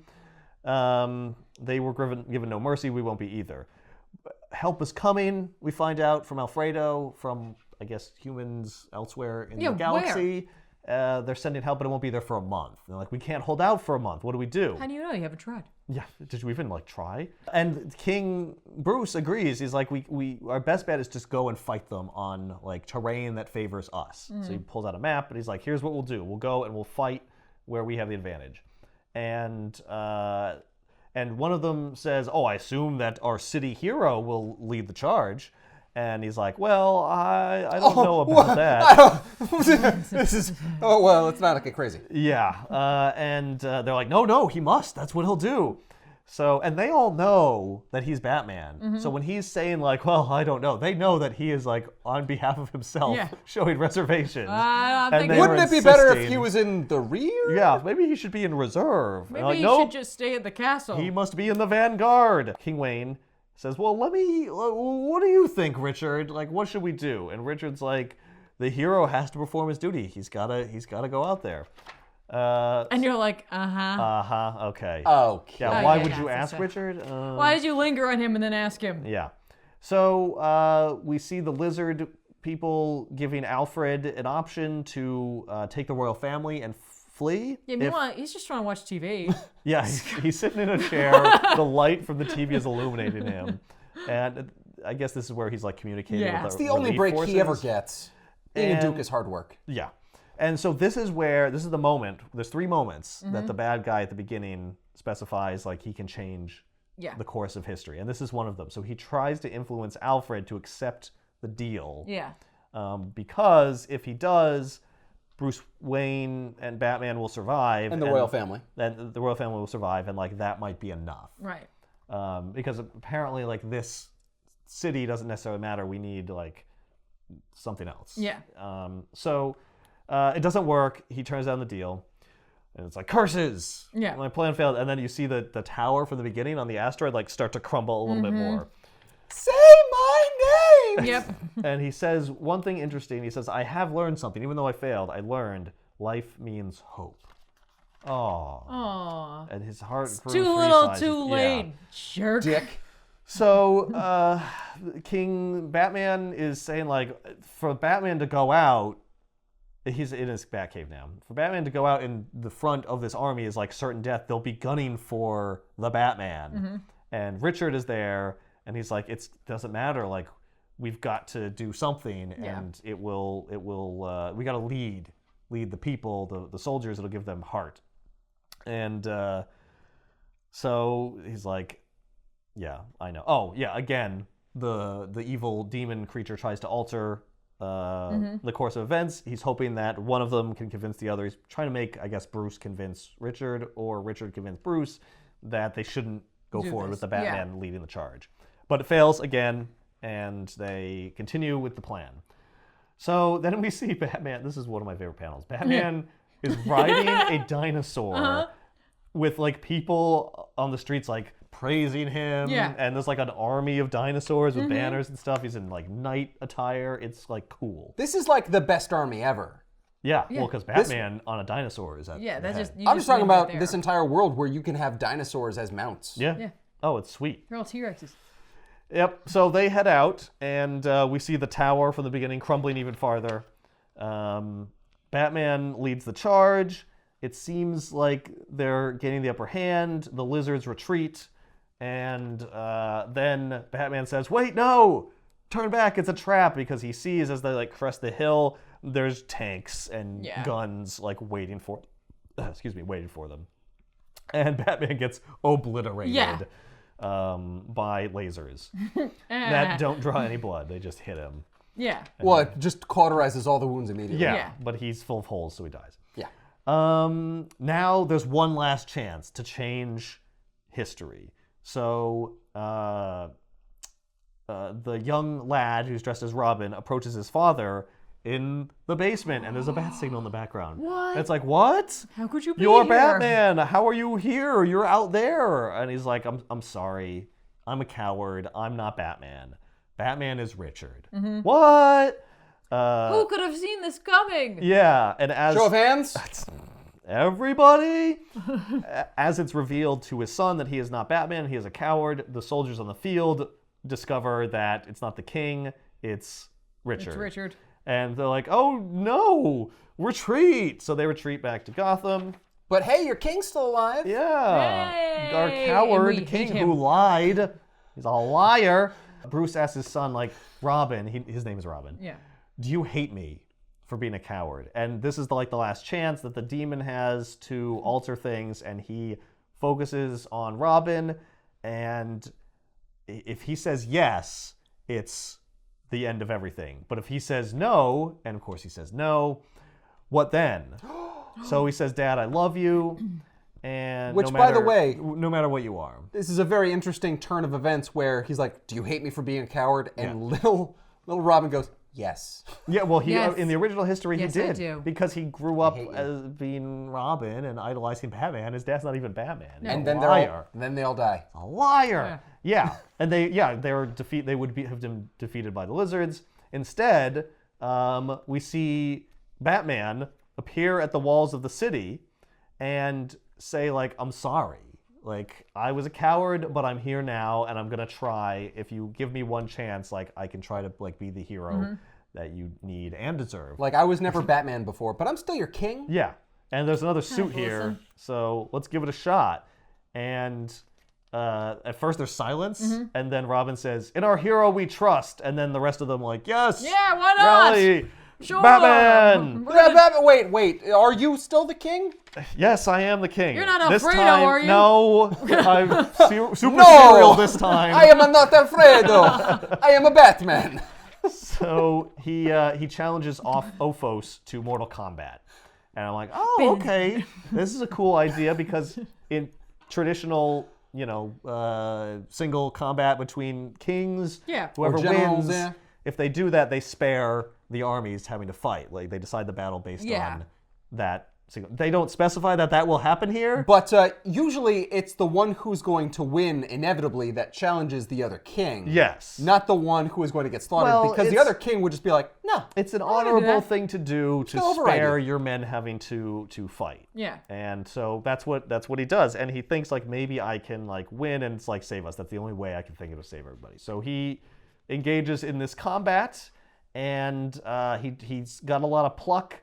They were given no mercy. We won't be either. Help is coming, we find out from Alfredo, from, I guess, humans elsewhere in the galaxy. They're sending help, but it won't be there for a month. They're like, we can't hold out for a month. What do we do? How do you know? You haven't tried. Yeah, did you even, like, try? And King Bruce agrees. He's like, our best bet is just go and fight them on, like, terrain that favors us. So he pulls out a map, and he's like, here's what we'll do. We'll go and we'll fight where we have the advantage. And one of them says, oh, I assume that our city hero will lead the charge. And he's like, well, I don't know about that. Let's not get crazy. Yeah. And they're like, no, he must. That's what he'll do. So, and they all know that he's Batman. So when he's saying like, well, I don't know, they know that he is like on behalf of himself showing reservations. Wouldn't it be better if he was in the rear? Yeah, maybe he should be in reserve. Maybe he should just stay at the castle. He must be in the vanguard. King Wayne says, well, what do you think, Richard? Like, what should we do? And Richard's like, the hero has to perform his duty. He's gotta go out there. And you're like, okay. Okay. Yeah, why would you ask Richard? Why did you linger on him and then ask him? Yeah. So we see the lizard people giving Alfred an option to take the royal family and flee. Yeah, meanwhile, he's just trying to watch TV. Yeah, he's sitting in a chair. The light from the TV is illuminating him. And I guess this is where he's like communicating with the It's the only break he ever gets. Being a duke is hard work. Yeah. And so this is the moment. There's 3 moments that the bad guy at the beginning specifies like he can change the course of history. And this is one of them. So he tries to influence Alfred to accept the deal. Yeah. Because if he does, Bruce Wayne and Batman will survive. And the royal family. And the royal family will survive, and like that might be enough. Right. Because apparently like this city doesn't necessarily matter. We need like something else. Yeah. So it doesn't work. He turns down the deal. And it's like, curses! Yeah. My plan failed. And then you see the tower from the beginning on the asteroid like start to crumble a little bit more. Say my name! Yep. And he says one thing interesting. He says, I have learned something. Even though I failed, I learned life means hope. Aww. And his heart grew Too 3 little, sizes. too late. Jerk. Dick. So King Batman is saying like, for Batman to go out, he's in his Batcave now. For Batman to go out in the front of this army is like certain death. They'll be gunning for the Batman. And Richard is there, and he's like, it doesn't matter. Like, we've got to do something, and it will. We got to lead the people, the soldiers. It'll give them heart. And so he's like, yeah, I know. Oh, yeah. Again, the evil demon creature tries to alter the course of events. He's hoping that one of them can convince the other. He's trying to make, I guess, Bruce convince Richard, or Richard convince Bruce that they shouldn't go forward with the Batman leading the charge. But it fails again, and they continue with the plan. So then we see Batman. This is one of my favorite panels. Batman is riding a dinosaur with like people on the streets like praising him. Yeah. And there's like an army of dinosaurs with banners and stuff. He's in like knight attire. It's like cool. This is like the best army ever. Yeah. Well, because Batman on a dinosaur is at Yeah, the that's head. just. I'm just talking about this entire world where you can have dinosaurs as mounts. Yeah. Oh, it's sweet. They're all T-Rexes. Yep. So they head out, and we see the tower from the beginning crumbling even farther. Batman leads the charge. It seems like they're getting the upper hand. The lizards retreat, and then Batman says, "Wait, no! Turn back! It's a trap!" Because he sees as they like crest the hill, there's tanks and guns like waiting for them, and Batman gets obliterated. By lasers that don't draw any blood. They just hit him. Yeah. Well, it just cauterizes all the wounds immediately. Yeah, but he's full of holes, so he dies. Yeah. Now there's one last chance to change history. So the young lad who's dressed as Robin approaches his father in the basement, and there's a bat signal in the background. What? And it's like, what? How could you be You're here? Batman. How are you here? You're out there. And he's like, I'm sorry. I'm a coward. I'm not Batman. Batman is Richard. What? Who could have seen this coming? Yeah. And as Show of hands. everybody, as it's revealed to his son that he is not Batman, he is a coward, the soldiers on the field discover that it's not the king, it's Richard. It's Richard. And they're like, oh no, retreat. So they retreat back to Gotham. But hey, your king's still alive. Yeah. Yay! Our And coward we king hate him. who lied. He's a liar. Bruce asks his son, like, Robin, his name is Robin. Yeah. Do you hate me for being a coward? And this is the last chance that the demon has to alter things, and he focuses on Robin. And if he says yes, it's the end of everything. But if he says no, and of course he says no, what then? So he says, Dad, I love you. And Which, no by matter, the way, no matter what you are. This is a very interesting turn of events where he's like, do you hate me for being a coward? And little Robin goes, yes. Yeah, well, Yes. in the original history, Yes, he I did. do. Because he grew up hate you. as being Robin and idolizing Batman. His dad's not even Batman. He's And a then liar. they all die. A liar. Yeah. And they would have been defeated by the lizards. Instead, we see Batman appear at the walls of the city and say, like, I'm sorry. like, I was a coward, but I'm here now, and I'm gonna try. If you give me one chance, like, I can try to like be the hero that you need and deserve. Like, I was never Batman before, but I'm still your king. Yeah, and there's another suit Awesome. here, so let's give it a shot. And at first there's silence, and then Robin says, "In our hero we trust," and then the rest of them like, "Yes, Yeah, why not? rally, Sure. Batman." Yeah, Batman, wait. Are you still the king? Yes, I am the king. You're not this Alfredo, time, are you? No, I'm super No! serial this time. I am not Alfredo. I am a Batman. So he challenges off Ophos to Mortal Kombat, and I'm like, oh, okay, this is a cool idea because in traditional, single combat between kings, Yeah. whoever Or generals, wins, yeah. if they do that, they spare the armies having to fight. Like they decide the battle based Yeah. on that. They don't specify that will happen here. But usually it's the one who's going to win inevitably that challenges the other king. Yes. Not the one who is going to get slaughtered, Well, because the it's- other king would just be like, no. It's an gonna do honorable that. thing to do to gonna override spare you. your men having to fight. Yeah. And so that's what he does. And he thinks like maybe I can like win and it's like save us. That's the only way I can think of to save everybody. So he engages in this combat, and he's got a lot of pluck.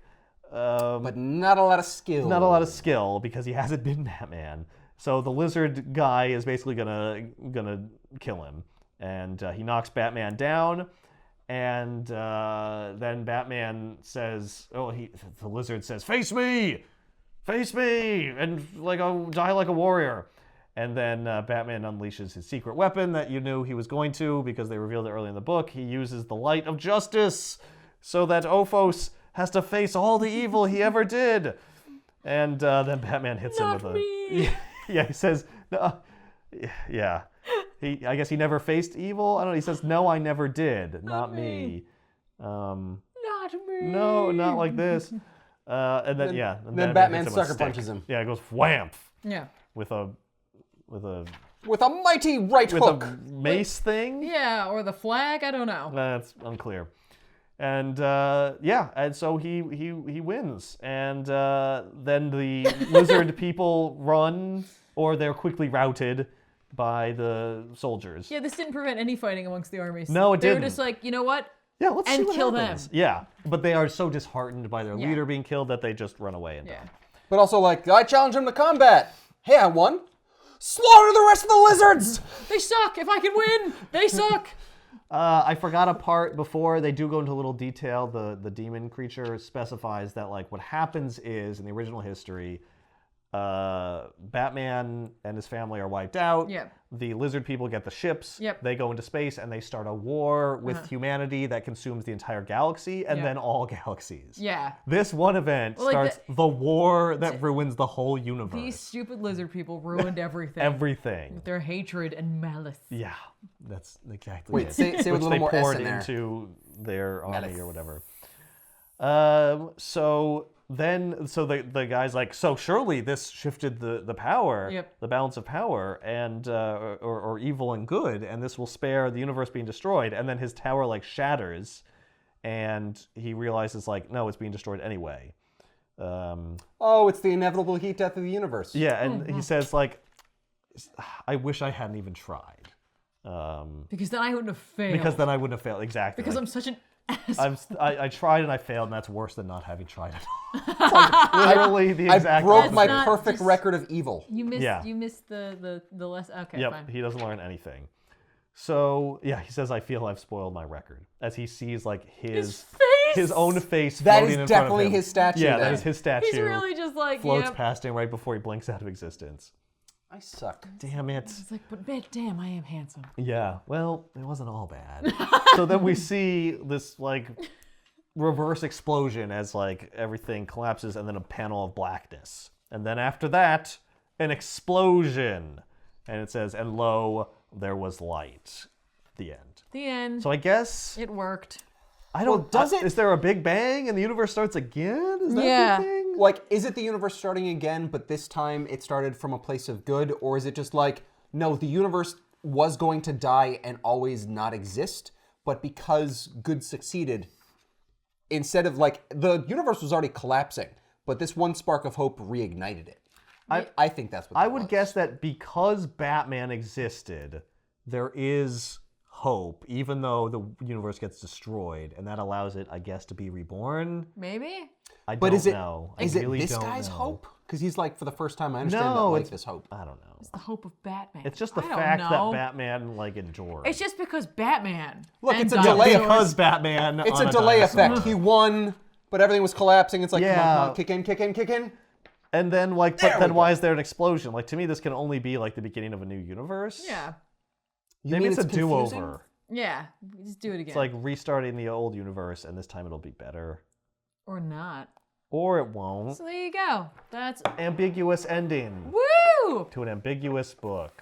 But not a lot of skill. Not a lot of skill because he hasn't been Batman. So the lizard guy is basically gonna kill him, and he knocks Batman down, and then Batman says, the lizard says, face me, and like I'll die like a warrior. And then Batman unleashes his secret weapon that you knew he was going to because they revealed it early in the book. He uses the light of justice so that Ophos has to face all the evil he ever did. And then Batman hits him with me. Yeah, he says, no, yeah. I guess he never faced evil? I don't know. He says, no, I never did. Not me. Not me. No, not like this. And then, yeah. And Then hits him Batman with a sucker stick. punches him. Yeah, it goes whamp Yeah. with a With a mighty right hook. mace thing. Yeah, or the flag, I don't know. That's unclear. And and so he wins, and then the lizard people run, or they're quickly routed by the soldiers. Yeah, this didn't prevent any fighting amongst the armies. No, it They didn't. were just like, you know what? Yeah, let's see And what kill happens. them. Yeah, but they are so disheartened by their Yeah. leader being killed that they just run away and die. But also, like, I challenge him to combat. Hey, I won. Slaughter the rest of the lizards! They suck. If I can win, they suck. I forgot a part before. They do go into a little detail. The demon creature specifies that like what happens is in the original history, Batman and his family are wiped out. Yep. The lizard people get the ships. Yep. They go into space and they start a war with humanity that consumes the entire galaxy and Yeah. then all galaxies. Yeah. This one event Well, like starts the war that ruins the whole universe. These stupid lizard people ruined everything. Everything. With their hatred and malice. Yeah, that's exactly Wait, it. say with a Which little they more S poured in there. into their army Malice. or whatever. So the guy's like, so surely this shifted the power, Yep. the balance of power, and or evil and good, and this will spare the universe being destroyed. And then his tower like shatters, and he realizes like, no, it's being destroyed anyway. Oh, it's the inevitable heat death of the universe. Yeah, and he says like, I wish I hadn't even tried. Because then I wouldn't have failed. Because then I wouldn't have failed. Exactly. Because Like, I'm such an ass. I tried and I failed, and that's worse than not having tried at all. It's like literally the I exact broke opposite. my not perfect just- record of evil. You missed. Yeah. You missed the less. Okay, Yep, fine. he doesn't learn anything. So yeah, he says, I feel I've spoiled my record. As he sees like his face! own face That floating is in front of definitely him. his statue Yeah, that there. is his statue. He's really just like, floats yep. past him right before he blinks out of existence. I suck. Damn it. It's like, but damn, I am handsome. Yeah, well, it wasn't all bad. So then we see this like reverse explosion as like everything collapses and then a panel of blackness. And then after that, an explosion. And it says, and lo, there was light. The end. The end. So I guess It worked. I don't. does it- Is there a big bang and the universe starts again? Is that Yeah. the thing? Like, is it the universe starting again, but this time it started from a place of good? Or is it just like, no, the universe was going to die and always not exist, but because good succeeded, instead of like, the universe was already collapsing, but this one spark of hope reignited it? I think that's what I that would was. guess that because Batman existed, there is hope, even though the universe gets destroyed, and that allows it, I guess, to be reborn. Maybe? I But don't know. Is I really it this don't guy's know. hope? Because he's like, for the first time, I understand No, that it's this hope. I don't know. It's the hope of Batman. It's just the I don't fact know. that Batman endured. It's just because Batman. Look, and it's a dinosaurs. delay because Batman. It's on a delay dinosaur. effect. He won, but everything was collapsing. It's like, come on, kick in, kick in, kick in. And then, like, There but we then go. why is there an explosion? Like, to me, this can only be like the beginning of a new universe. Yeah. Maybe it's a confusing? do-over. Yeah. Just do it again. It's like restarting the old universe, and this time it'll be better, or not. or it won't. So there you go. That's Ambiguous ending woo! to an ambiguous book.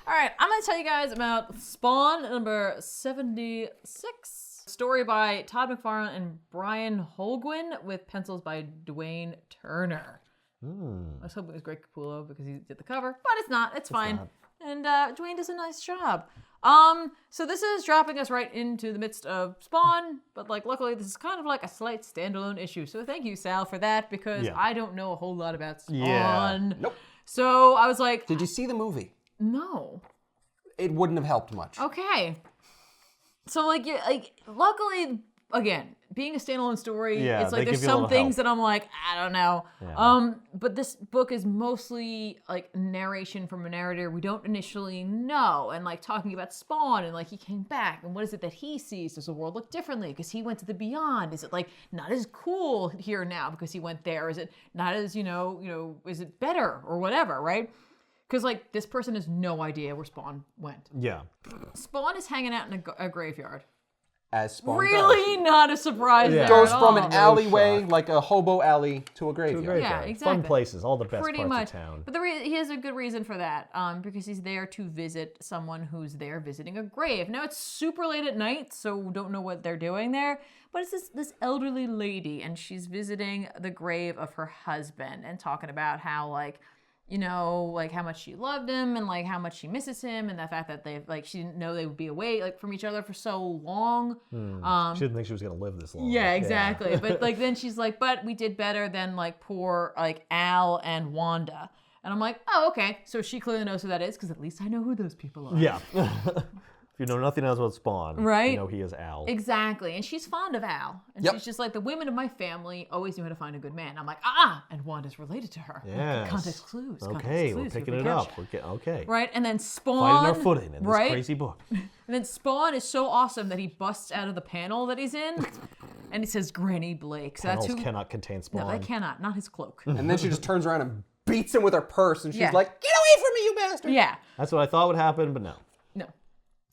All right, I'm going to tell you guys about Spawn number 76. Story by Todd McFarlane and Brian Holguin with pencils by Dwayne Turner. I was hoping it was Greg Capullo because he did the cover, but it's not. It's fine. not. And Dwayne does a nice job. So this is dropping us right into the midst of Spawn, but like luckily this is kind of like a slight standalone issue. So thank you, Sal, for that because Yeah. I don't know a whole lot about Spawn. Yeah. Nope. So I was like, Did you see the movie? no. It wouldn't have helped much. Okay. So luckily, again, being a standalone story, Yeah, it's like they there's give you a some little things help. that I'm like, I don't know. Yeah. But this book is mostly like narration from a narrator we don't initially know, and like talking about Spawn and like he came back and what is it that he sees? Does the world look differently because he went to the beyond? Is it like not as cool here now because he went there? Is it not as is it better or whatever, right? Because like this person has no idea where Spawn went. Yeah. Spawn is hanging out in a graveyard. As Spawn Really not a surprise Yeah. there goes at from all. an alleyway, shock. like a hobo alley, to a graveyard. Yeah, Fun exactly. places, all the best Pretty parts much. of town. But he has a good reason for that, because he's there to visit someone who's there visiting a grave. Now it's super late at night, so don't know what they're doing there. But it's this elderly lady, and she's visiting the grave of her husband and talking about how like how much she loved him and like how much she misses him and the fact that she didn't know they would be away from each other for so long. She didn't think she was gonna live this long. Yeah, exactly. But then she's like, but we did better than like poor like Al and Wanda. And I'm like, oh, okay. So she clearly knows who that is because at least I know who those people are. Yeah. If you know nothing else about Spawn, Right? you know he is Al. Exactly. And she's fond of Al. And Yep. she's just like, the women of my family always knew how to find a good man. I'm like, and Wanda's related to her. Yes. Context clues. Okay, context we're clues, picking we it catch. up. We're getting okay. Right? And then Spawn. Finding our footing in this right? crazy book. And then Spawn is so awesome that he busts out of the panel that he's in. And it says Granny Blake. So Panels that's who. cannot contain Spawn. No, they cannot. Not his cloak. And then she just turns around and beats him with her purse, and she's Yeah. like, "Get away from me, you bastard!" Yeah. That's what I thought would happen, but no.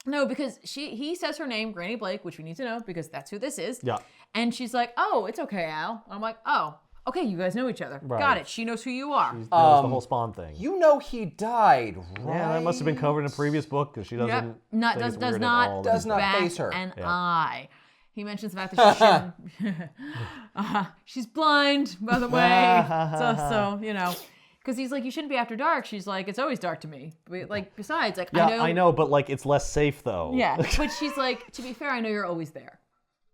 No, because he says her name, Granny Blake, which we need to know because that's who this is. Yeah. And she's like, oh, it's okay, Al. I'm like, oh, okay, you guys know each other. Right. Got it. She knows who you are. That was the whole Spawn thing. You know he died, right? Yeah, that must have been covered in a previous book because she doesn't. Yep. Not, think does, it's does weird at not, all. does not bat face her. an Yeah. eye. He mentions the fact that she shouldn't. She's blind, by the way. so because he's like, you shouldn't be after dark. She's like, it's always dark to me. But, like, besides, like, Yeah, I know. but like it's less safe though. Yeah, but she's like, to be fair, I know you're always there.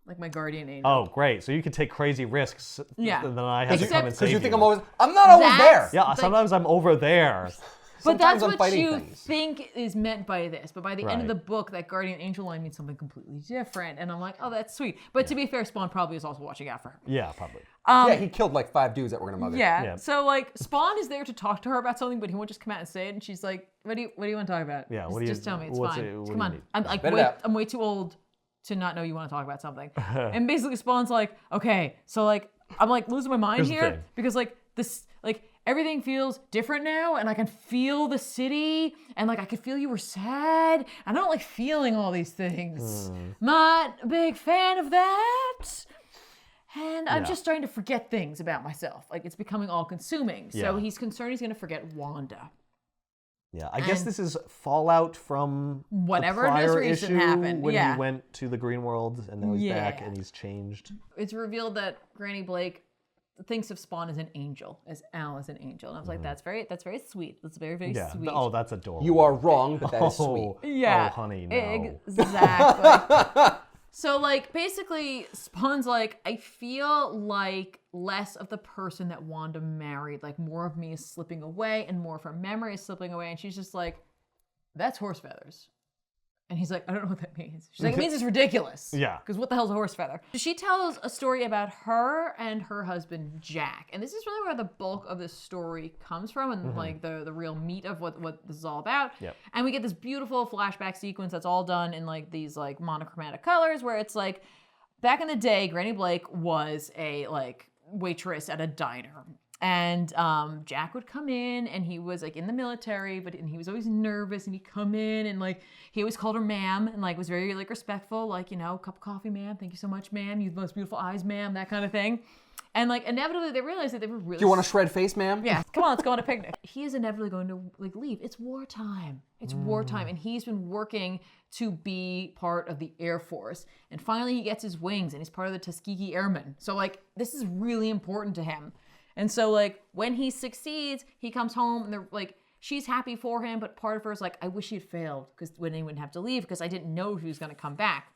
Like my guardian angel. Oh, great. So you can take crazy risks. Yeah. Then I have to Except- come and save Because you. you think I'm not always That's- there. Yeah, sometimes I'm over there. But Sometimes that's I'm what fighting you things. think is meant by this. But by the end of Right. the book, that guardian angel line means something completely different. And I'm like, oh, that's sweet. But to be fair, Spawn probably is also watching out for her. Yeah, probably. Yeah, he killed like 5 dudes that were gonna mug her. Yeah. Yeah. So like Spawn is there to talk to her about something, but he won't just come out and say it. And she's like, what do you want to talk about? Yeah, Just, what do you- just tell me. It's what's fine. it- what Just do come you on. need? I'm like, Spit it out. I'm way too old to not know you want to talk about something. And basically Spawn's like, okay, so like I'm like losing my mind Here's the here thing. because like this like everything feels different now and I can feel the city and like I could feel you were sad. I don't like feeling all these things. Not a big fan of that. And I'm Yeah. just starting to forget things about myself. Like it's becoming all consuming. So Yeah. he's concerned he's going to forget Wanda. Yeah, I guess And- this is fallout from Whatever the in this prior recent issue happened, when yeah. he went to the Green World and now he's back Yeah. and he's changed. It's revealed that Granny Blake thinks of Spawn as an angel, as Al as an angel. And I was like, that's very sweet. That's very, very Yeah. sweet. Oh, that's adorable. You are wrong, but that is sweet. Yeah. Oh, honey, no. Exactly. So, like, basically, Spawn's like, I feel like less of the person that Wanda married. Like, more of me is slipping away and more of her memory is slipping away. And she's just like, that's horse feathers. And he's like, I don't know what that means. She's like, it means it's ridiculous. Yeah. Because what the hell's a horse feather? She tells a story about her and her husband, Jack. And this is really where the bulk of this story comes from and like the real meat of what this is all about. Yep. And we get this beautiful flashback sequence that's all done in like these like monochromatic colors where it's like, back in the day, Granny Blake was a like waitress at a diner. And Jack would come in and he was like in the military, and he was always nervous and he'd come in and like he always called her ma'am and like was very like respectful, like, you know, cup of coffee, ma'am, thank you so much, ma'am, you have the most beautiful eyes, ma'am, that kind of thing. And like inevitably they realized that they were really... Do you want a shred face, ma'am? Yeah, come on, let's go on a picnic. He is inevitably going to like leave. It's wartime. It's wartime. And he's been working to be part of the Air Force. And finally he gets his wings and he's part of the Tuskegee Airmen. So like this is really important to him. And so, like, when he succeeds, he comes home, and they're, like, she's happy for him, but part of her is like, I wish he had failed, because when he wouldn't have to leave, because I didn't know he was going to come back.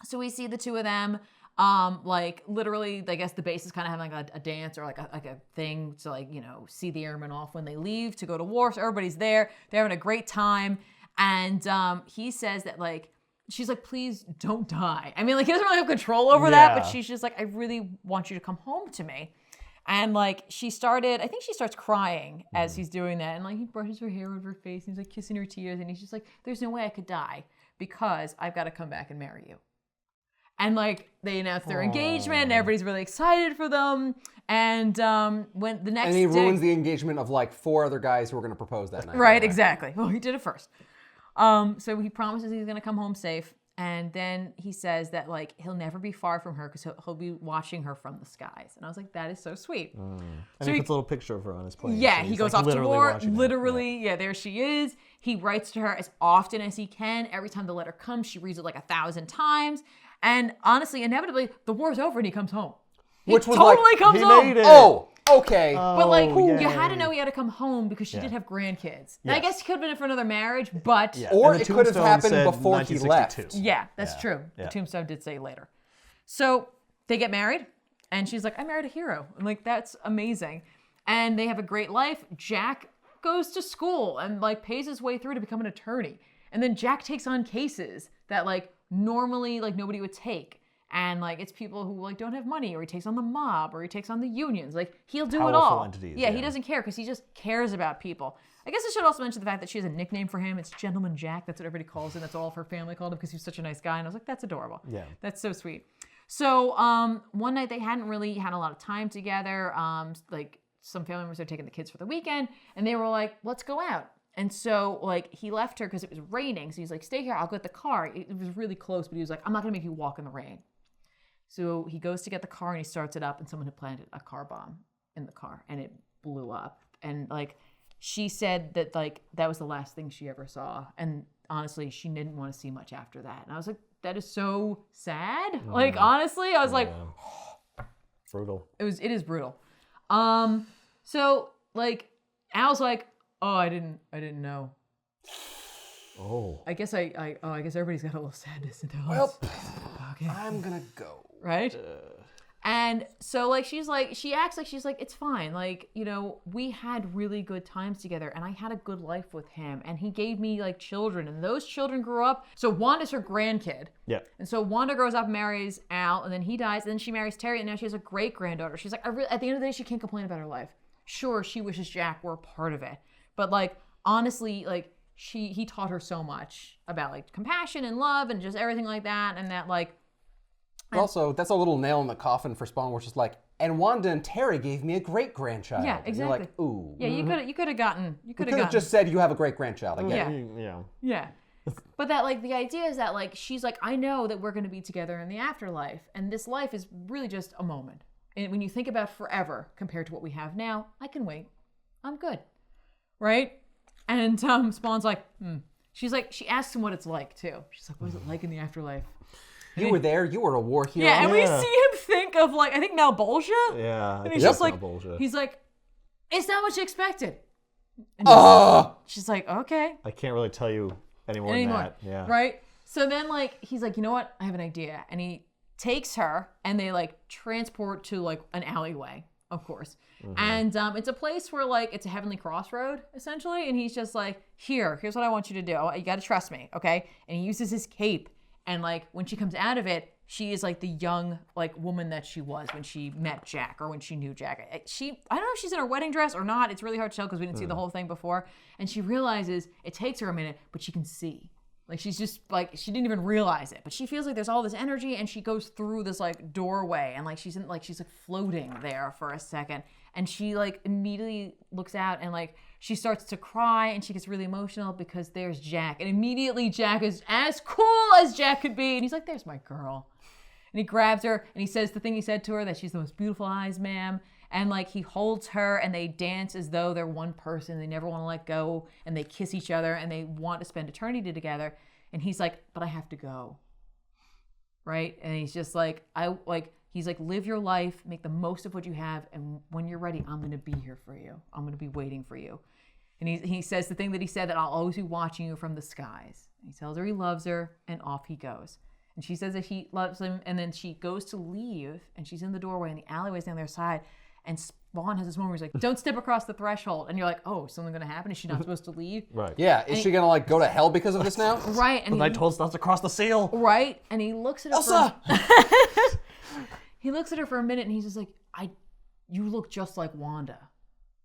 So we see the two of them, like, literally, I guess the base is kind of having like a dance or like a thing to, like, you know, see the airmen off when they leave to go to war. So everybody's there. They're having a great time. And he says that, like, she's like, please don't die. I mean, like, he doesn't really have control over that, but she's just like, I really want you to come home to me. And like I think she starts crying as he's doing that. And like he brushes her hair over her face and he's like kissing her tears. And he's just like, there's no way I could die because I've got to come back and marry you. And like they announce their engagement and everybody's really excited for them. And when the next day... And he ruins the engagement of like 4 other guys who are going to propose that night. Right, exactly. Well, he did it first. So he promises he's going to come home safe. And then he says that, like, he'll never be far from her because he'll be watching her from the skies. And I was like, that is so sweet. And so he puts a little picture of her on his plane. Yeah, so he goes like off to war. Literally, Yeah, there she is. He writes to her as often as he can. Every time the letter comes, she reads it like 1,000 times. And honestly, inevitably, the war's over and he comes home. Which was totally like, comes he home. made it. Oh, okay. But like, yay. you had to know he had to come home because she did have grandkids. Now, I Yes. guess he could have been in for another marriage, but Or And the it could have tombstone happened said before he 1962. left. yeah, that's Yeah. true. Yeah. The tombstone did say later. So they get married, and she's like, I married a hero. I'm like, that's amazing. And they have a great life. Jack goes to school and like pays his way through to become an attorney. And then Jack takes on cases that like normally like nobody would take. And like it's people who like don't have money, or he takes on the mob, or he takes on the unions. Like he'll do it Powerful all. entities, Yeah, he yeah. doesn't care because he just cares about people. I guess I should also mention the fact that she has a nickname for him. It's Gentleman Jack. That's what everybody calls him. That's all of her family called him because he's such a nice guy. And I was like, that's adorable. Yeah. That's so sweet. So one night they hadn't really had a lot of time together. Like some family members are taking the kids for the weekend, and they were like, let's go out. And so like he left her because it was raining. So he's like, stay here. I'll get the car. It was really close, but he was like, I'm not going to make you walk in the rain. So he goes to get the car and he starts it up, and someone had planted a car bomb in the car and it blew up. And like she said that like that was the last thing she ever saw. And honestly, she didn't want to see much after that. And I was like, that is so sad. Like honestly, I was like, Brutal. it is brutal. So like Al's like, oh, I didn't know. Oh. I guess I guess everybody's got a little sadness in their Well, lives. Okay. I'm going to go. Right? And so like she acts like she's like, it's fine. Like, you know, we had really good times together and I had a good life with him and he gave me like children and those children grew up. So Wanda's her grandkid. Yeah. And so Wanda grows up, marries Al, and then he dies, and then she marries Terry, and now she has a great granddaughter. She's like, at the end of the day, she can't complain about her life. Sure, she wishes Jack were a part of it. But like, honestly, like he taught her so much about like compassion and love and just everything like that. And that like, But also, that's a little nail in the coffin for Spawn, which is like, and Wanda and Terry gave me a great grandchild. Yeah, And exactly. you're like, ooh. yeah, you could have gotten, You could have just said you have a great grandchild. I get it. Yeah. Yeah. But that like the idea is that like she's like, I know that we're going to be together in the afterlife, and this life is really just a moment. And when you think about forever compared to what we have now, I can wait. I'm good. Right? And Spawn's like, She's like, she asks him what it's like too. She's like, what is it like in the afterlife? You were there. You were a war hero. Yeah, and we see him think of like, I think Malbolgia. Yeah. And he's just like, he's like, it's not what you expected. And she's like, okay. I can't really tell you any more than that. Yeah. Right? So then, like, he's like, you know what? I have an idea. And he takes her, and they, like, transport to, like, an alleyway, of course. And it's a place where, like, it's a heavenly crossroad, essentially. And he's just like, here's what I want you to do. You got to trust me, okay? And he uses his cape. And, like, when she comes out of it, she is, like, the young, like, woman that she was when she met Jack or when she knew Jack. I don't know if she's in her wedding dress or not. It's really hard to tell because we didn't see the whole thing before. And she realizes it takes her a minute, but she can see. Like, she's just, like, she didn't even realize it. But she feels like there's all this energy, and she goes through this, like, doorway. And, like, she's floating there for a second. And she, like, immediately looks out and, like, she starts to cry, and she gets really emotional because there's Jack. And immediately Jack is as cool as Jack could be. And he's like, there's my girl. And he grabs her, and he says the thing he said to her, that she's the most beautiful eyes, ma'am. And, like, he holds her, and they dance as though they're one person. They never want to let go, and they kiss each other, and they want to spend eternity together. And he's like, but I have to go. Right? And he's just like, he's like, live your life, make the most of what you have, and when you're ready, I'm going to be here for you. I'm going to be waiting for you. And he says the thing that he said, that I'll always be watching you from the skies. He tells her he loves her, and off he goes. And she says that he loves him, and then she goes to leave, and she's in the doorway, and the alleyway's down their side, and Spawn has this moment where he's like, don't step across the threshold. And you're like, oh, is something going to happen? Is she not supposed to leave? Right. Yeah, is she going to, like, go to hell because of this now? Right. And the night told us not to cross the seal. Right. And he looks at her Elsa! He looks at her for a minute, and he's just like, you look just like Wanda.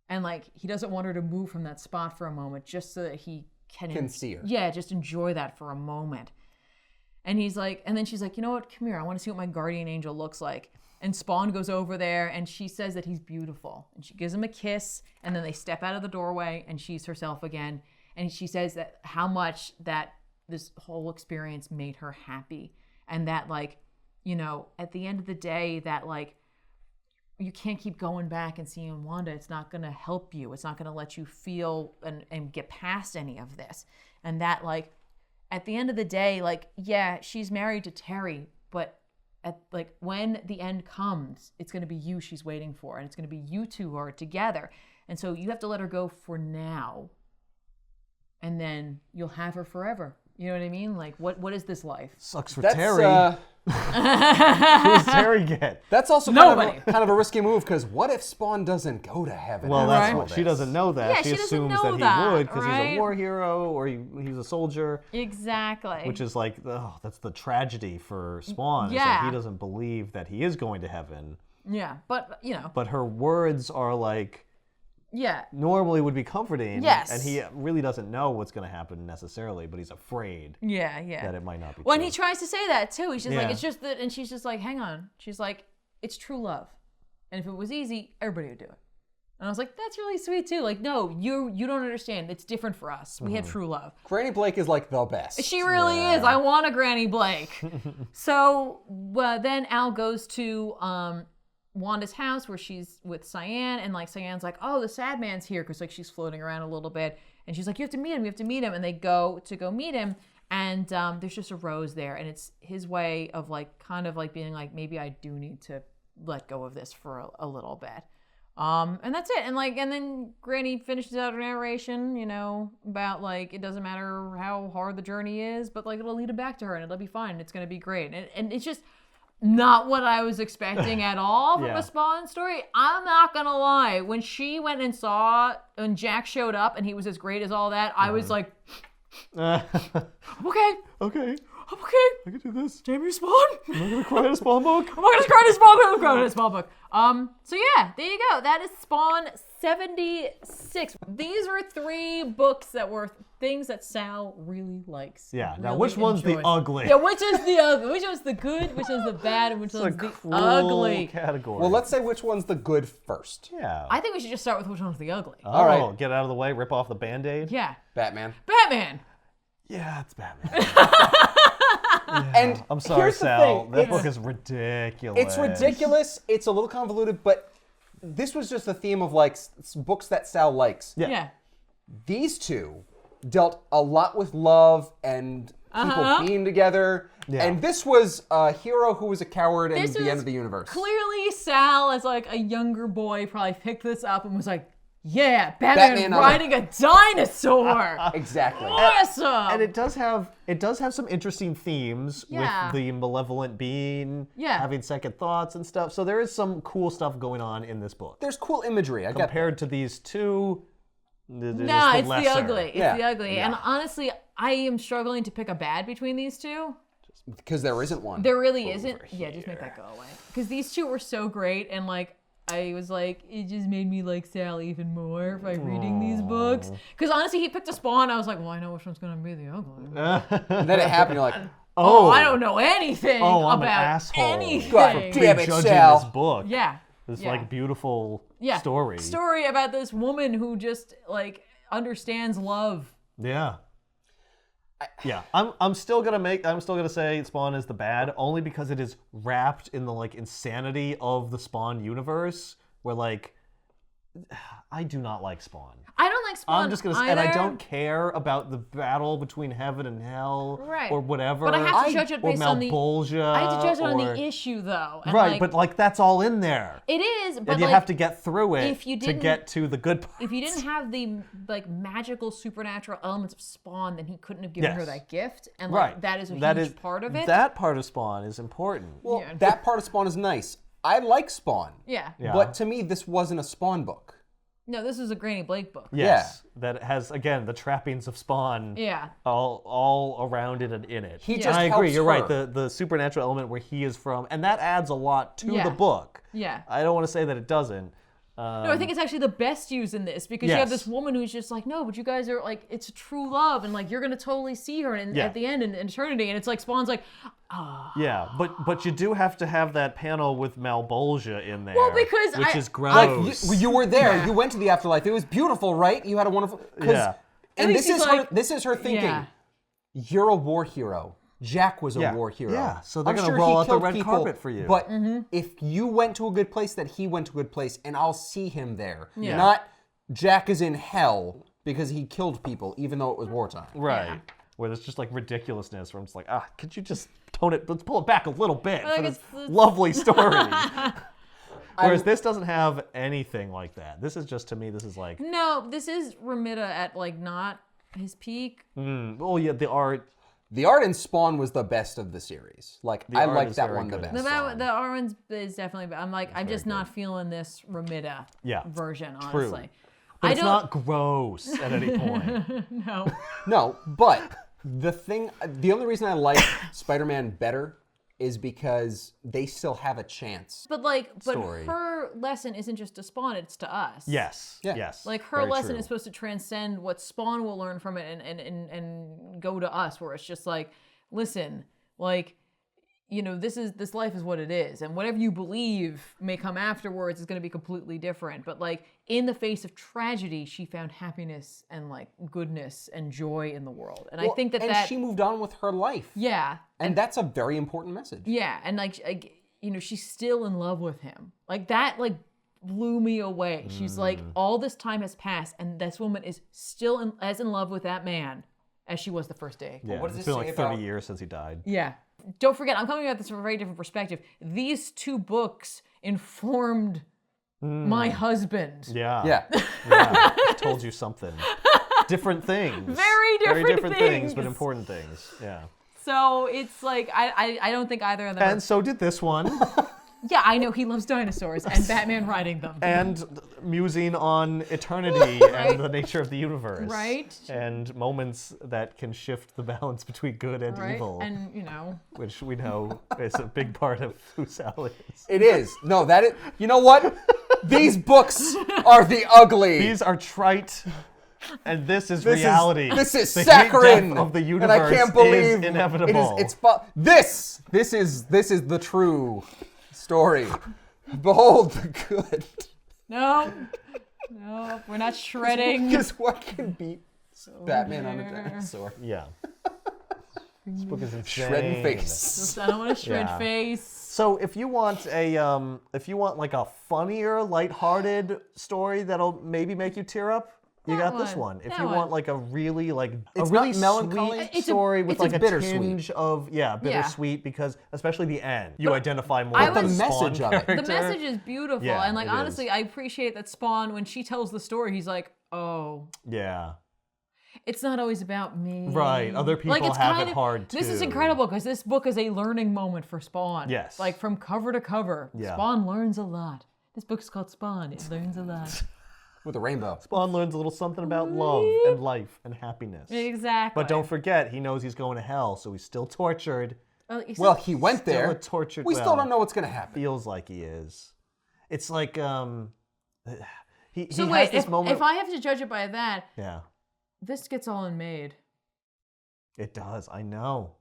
And, like, he doesn't want her to move from that spot for a moment just so that he can see her. Yeah, just enjoy that for a moment. And he's like, and then she's like, you know what? Come here. I want to see what my guardian angel looks like. And Spawn goes over there, and she says that he's beautiful. And she gives him a kiss, and then they step out of the doorway, and she's herself again. And she says that how much that this whole experience made her happy. And that, like, you know, at the end of the day, that, like, you can't keep going back and seeing Wanda. It's not going to help you. It's not going to let you feel and get past any of this. And that, like, at the end of the day, like, yeah, she's married to Terry, but when the end comes, it's going to be you she's waiting for, and it's going to be you two who are together. And so you have to let her go for now, and then you'll have her forever. You know what I mean? Like, what is this life? Sucks for Terry. Who does Terry get? That's also kind of a risky move, because what if Spawn doesn't go to heaven? Well, that's what she doesn't know that. Yeah, she assumes that he would because he's a war hero or he's a soldier. Exactly. Which is like, that's the tragedy for Spawn. Is that he doesn't believe that he is going to heaven. Yeah, but, you know. But her words are like, normally would be comforting. Yes. And he really doesn't know what's going to happen necessarily, but he's afraid that it might not be When true. he tries to say that, too, he's just like, it's just that, and she's just like, hang on. She's like, it's true love. And if it was easy, everybody would do it. And I was like, that's really sweet, too. Like, no, you don't understand. It's different for us. We have true love. Granny Blake is, like, the best. She really is. I want a Granny Blake. So then Al goes to Wanda's house where she's with Cyan, and, like, Cyan's like, oh, the sad man's here, because, like, she's floating around a little bit, and she's like, you have to meet him, and they go meet him, and there's just a rose there, and it's his way of, like, kind of, like, being like, maybe I do need to let go of this for a little bit. And that's it. And, like, and then Granny finishes out her narration, you know, about, like, it doesn't matter how hard the journey is, but, like, it'll lead him back to her, and it'll be fine, it's gonna be great. And it's just not what I was expecting at all from a Spawn story. I'm not gonna lie. When she went and saw, when Jack showed up and he was as great as all that, I was like, I'm okay. Okay. I'm okay. I can do this. Damn you, Spawn. I'm not going to cry in a Spawn book. I'm not going to cry in a Spawn book. I'm crying in a Spawn book. So yeah, there you go. That is Spawn 76. These were 3 books that were things that Sal really likes. Yeah. Now, really which one's enjoys. the ugly? Yeah, which is the ugly? Which one's the good? Which one's the bad? And which one's the ugly? Category. Well, let's say which one's the good first. Yeah. I think we should just start with which one's the ugly. All right. Get out of the way. Rip off the Band-Aid. Yeah. Batman. Yeah, it's Batman. And I'm sorry, here's the Sal. thing. That book is ridiculous. It's ridiculous. It's a little convoluted, but this was just the theme of, like, books that Sal likes. Yeah. These two dealt a lot with love and people being together. Yeah. And this was a hero who was a coward and the end of the universe. Clearly, Sal, as like a younger boy, probably picked this up and was like, yeah, Batman riding a dinosaur. Exactly. Awesome. And it does have some interesting themes with the malevolent being having second thoughts and stuff. So there is some cool stuff going on in this book. There's cool imagery. Compared to these two. It's the ugly. It's the ugly. Yeah. And honestly, I am struggling to pick a bad between these two. Because there isn't one. There really isn't. Yeah, just make that go away. Because these two were so great, and like I was like, it just made me like Sally even more by reading these books. Because honestly, he picked a Spawn. I was like, well, I know which one's gonna be the ugly. And then it happened. You're like, oh, I don't know anything I'm about an asshole. anything. God damn it, judging Sal. this book. Yeah. This like beautiful story. Story about this woman who just like understands love. Yeah. Yeah, I'm still gonna say Spawn is the bad, only because it is wrapped in the like insanity of the Spawn universe, where like I do not like Spawn. I don't like Spawn. I'm just gonna say, and I don't care about the battle between heaven and hell, or whatever. But I have to judge it based on the. Malbolgia, I have to judge it on the issue, though. And right, but like that's all in there. It is, but and you like, have to get through it to get to the good parts. If you didn't have the like magical supernatural elements of Spawn, then he couldn't have given her that gift, and like that is a huge part of it. That part of Spawn is important. Well, that part of Spawn is nice. I like Spawn. Yeah. But to me, this wasn't a Spawn book. No, this is a Granny Blake book. Yes, that has again the trappings of Spawn. Yeah. All around it and in it. He just I agree. helps You're her. right. The supernatural element where he is from, and that adds a lot to the book. Yeah. I don't want to say that it doesn't. No, I think it's actually the best use in this because you have this woman who's just like, no, but you guys are like, it's a true love, and like you're gonna totally see her at the end in eternity, and it's like Spawn's like, Yeah, but you do have to have that panel with Malbolgia in there. Well, because which is gross. Like, you were there. Yeah. You went to the afterlife. It was beautiful, right? You had a wonderful. Yeah. And this is her thinking. You're a war hero. Jack was a war hero. Yeah, so they're going to roll out the red carpet for you. But if you went to a good place, that he went to a good place, and I'll see him there. Yeah. Not Jack is in hell because he killed people, even though it was wartime. Right. Yeah. Where there's just like ridiculousness, where I'm just like, could you just tone it, let's pull it back a little bit Like for this lovely story. Whereas this doesn't have anything like that. This is just, to me, this is like... No, this is Romita at like not his peak. Oh yeah, the art... The art in Spawn was the best of the series. Like, I like that one the best. The art one is definitely. I'm just not feeling this Romita version, honestly. True. But it's not gross at any point. No. No, but the only reason I like Spider-Man better is because they still have a chance. But her lesson isn't just to Spawn; it's to us. Yes. Yeah. Yes. Like her lesson is supposed to transcend what Spawn will learn from it and go to us, where it's just like, listen, like, you know, this life is what it is, and whatever you believe may come afterwards is going to be completely different. But like in the face of tragedy, she found happiness and like goodness and joy in the world, and I think that she moved on with her life. Yeah, and that's a very important message. Yeah, and like you know, she's still in love with him. Like that, like blew me away. She's like, all this time has passed, and this woman is still as in love with that man as she was the first day. Yeah, what does it's this been say like 30 about... years since he died. Yeah. Don't forget, I'm coming at this from a very different perspective. These two books informed my husband. Yeah. Yeah. Told you something. Different things. Very different things, but important things. Yeah. So it's like, I don't think either of them And so did this one. Yeah, I know he loves dinosaurs and Batman riding them. And musing on eternity and the nature of the universe. Right. And moments that can shift the balance between good and evil. And, you know. Which we know is a big part of who Sal is. It is. No, that is... You know what? These books are the ugly. These are trite... And this is reality. This is the saccharine of the universe. And I can't believe is inevitable. This is the true story. Behold the good. No, we're not shredding. Because what can beat Batman on a dinosaur? Yeah. This book is insane. Shredding face. I don't want to shred face. So if you want like a funnier, lighthearted story that'll maybe make you tear up, You That got this one. one. If That you one. want like a really It's really not melancholy. sweet story with it's like a bittersweet. tinge of bittersweet because especially the end, you identify more I with the was- Spawn message of it. character. The message is beautiful, Yeah, and like it honestly, is. I appreciate that Spawn when she tells the story, he's like, "Oh, Yeah. it's not always about me." Right. Other people it's have kind it of- hard This is too. incredible because this book is a learning moment for Spawn. Yes. Like from cover to cover, Yeah. Spawn learns a lot. This book is called Spawn. It learns a lot. With a rainbow. Spawn learns a little something about love and life and happiness. Exactly. But don't forget, he knows he's going to hell, so he's still tortured. Well, he went Still there. a tortured. We still well, don't know what's going to happen. Feels like he is. It's like he So has wait, this if, moment. if I have to judge it by that, Yeah, this gets all unmade. it does. I know.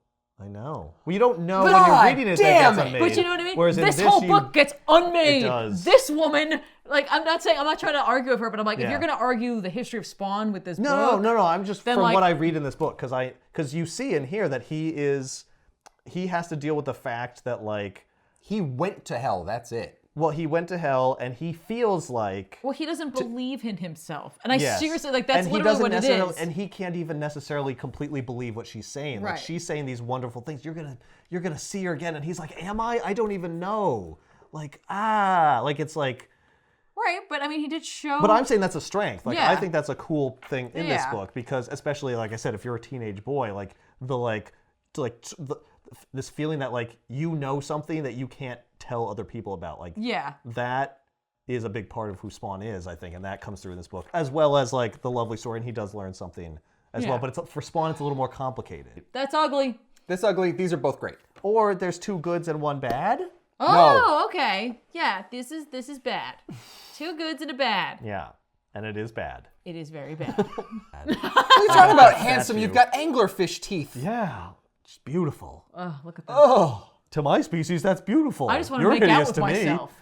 Well, you don't know when God you're reading it damn that it. gets unmade. But you know what I mean? Whereas in this whole you- book gets unmade. It does. This woman, like, I'm not trying to argue with her, but I'm like, if Yeah. you're gonna argue the history of Spawn with this No, book, I'm just then, from like- what I read in this book because you see and hear that he has to deal with the fact that like He went to hell. That's it. well he went to hell and he feels like well, he doesn't believe in himself, and I Yes. seriously like that's and he literally doesn't what it necessarily, is. and he can't even necessarily completely believe what she's saying. Like Right. she's saying these wonderful things. You're gonna see her again, and he's like, "Am I? I don't even know." Like like it's like. Right, but I mean, he did show. But I'm saying that's a strength. Like Yeah. I think that's a cool thing in this Yeah. book because especially like I said, if you're a teenage boy, like this feeling that like you know something that you can't tell other people about, like Yeah. that is a big part of who Spawn is, I think, and that comes through in this book, as well as like the lovely story, and he does learn something as well. Yeah. But for Spawn, it's a little more complicated. That's ugly. This ugly. These are both great. Or there's two goods and one bad. Oh, okay. Yeah, this is bad. Two goods and a bad. Yeah, and it is bad. It is very bad. What are you talking about, handsome? You've got anglerfish teeth. Yeah, it's beautiful. Oh, look at that. Oh. To my species, that's beautiful. I just want to You're make out hideous with to me. myself.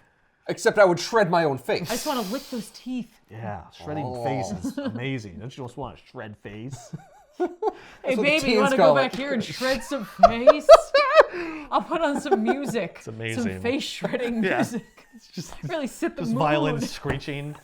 Except I would shred my own face. I just want to lick those teeth. Yeah, shredding face is amazing. Don't you just want to shred face? Hey, what the baby, you teens want to call go it. back here and shred some face? I'll put on some music. It's amazing. Some face shredding Yeah. music. It's just Really set the mood. violin screeching.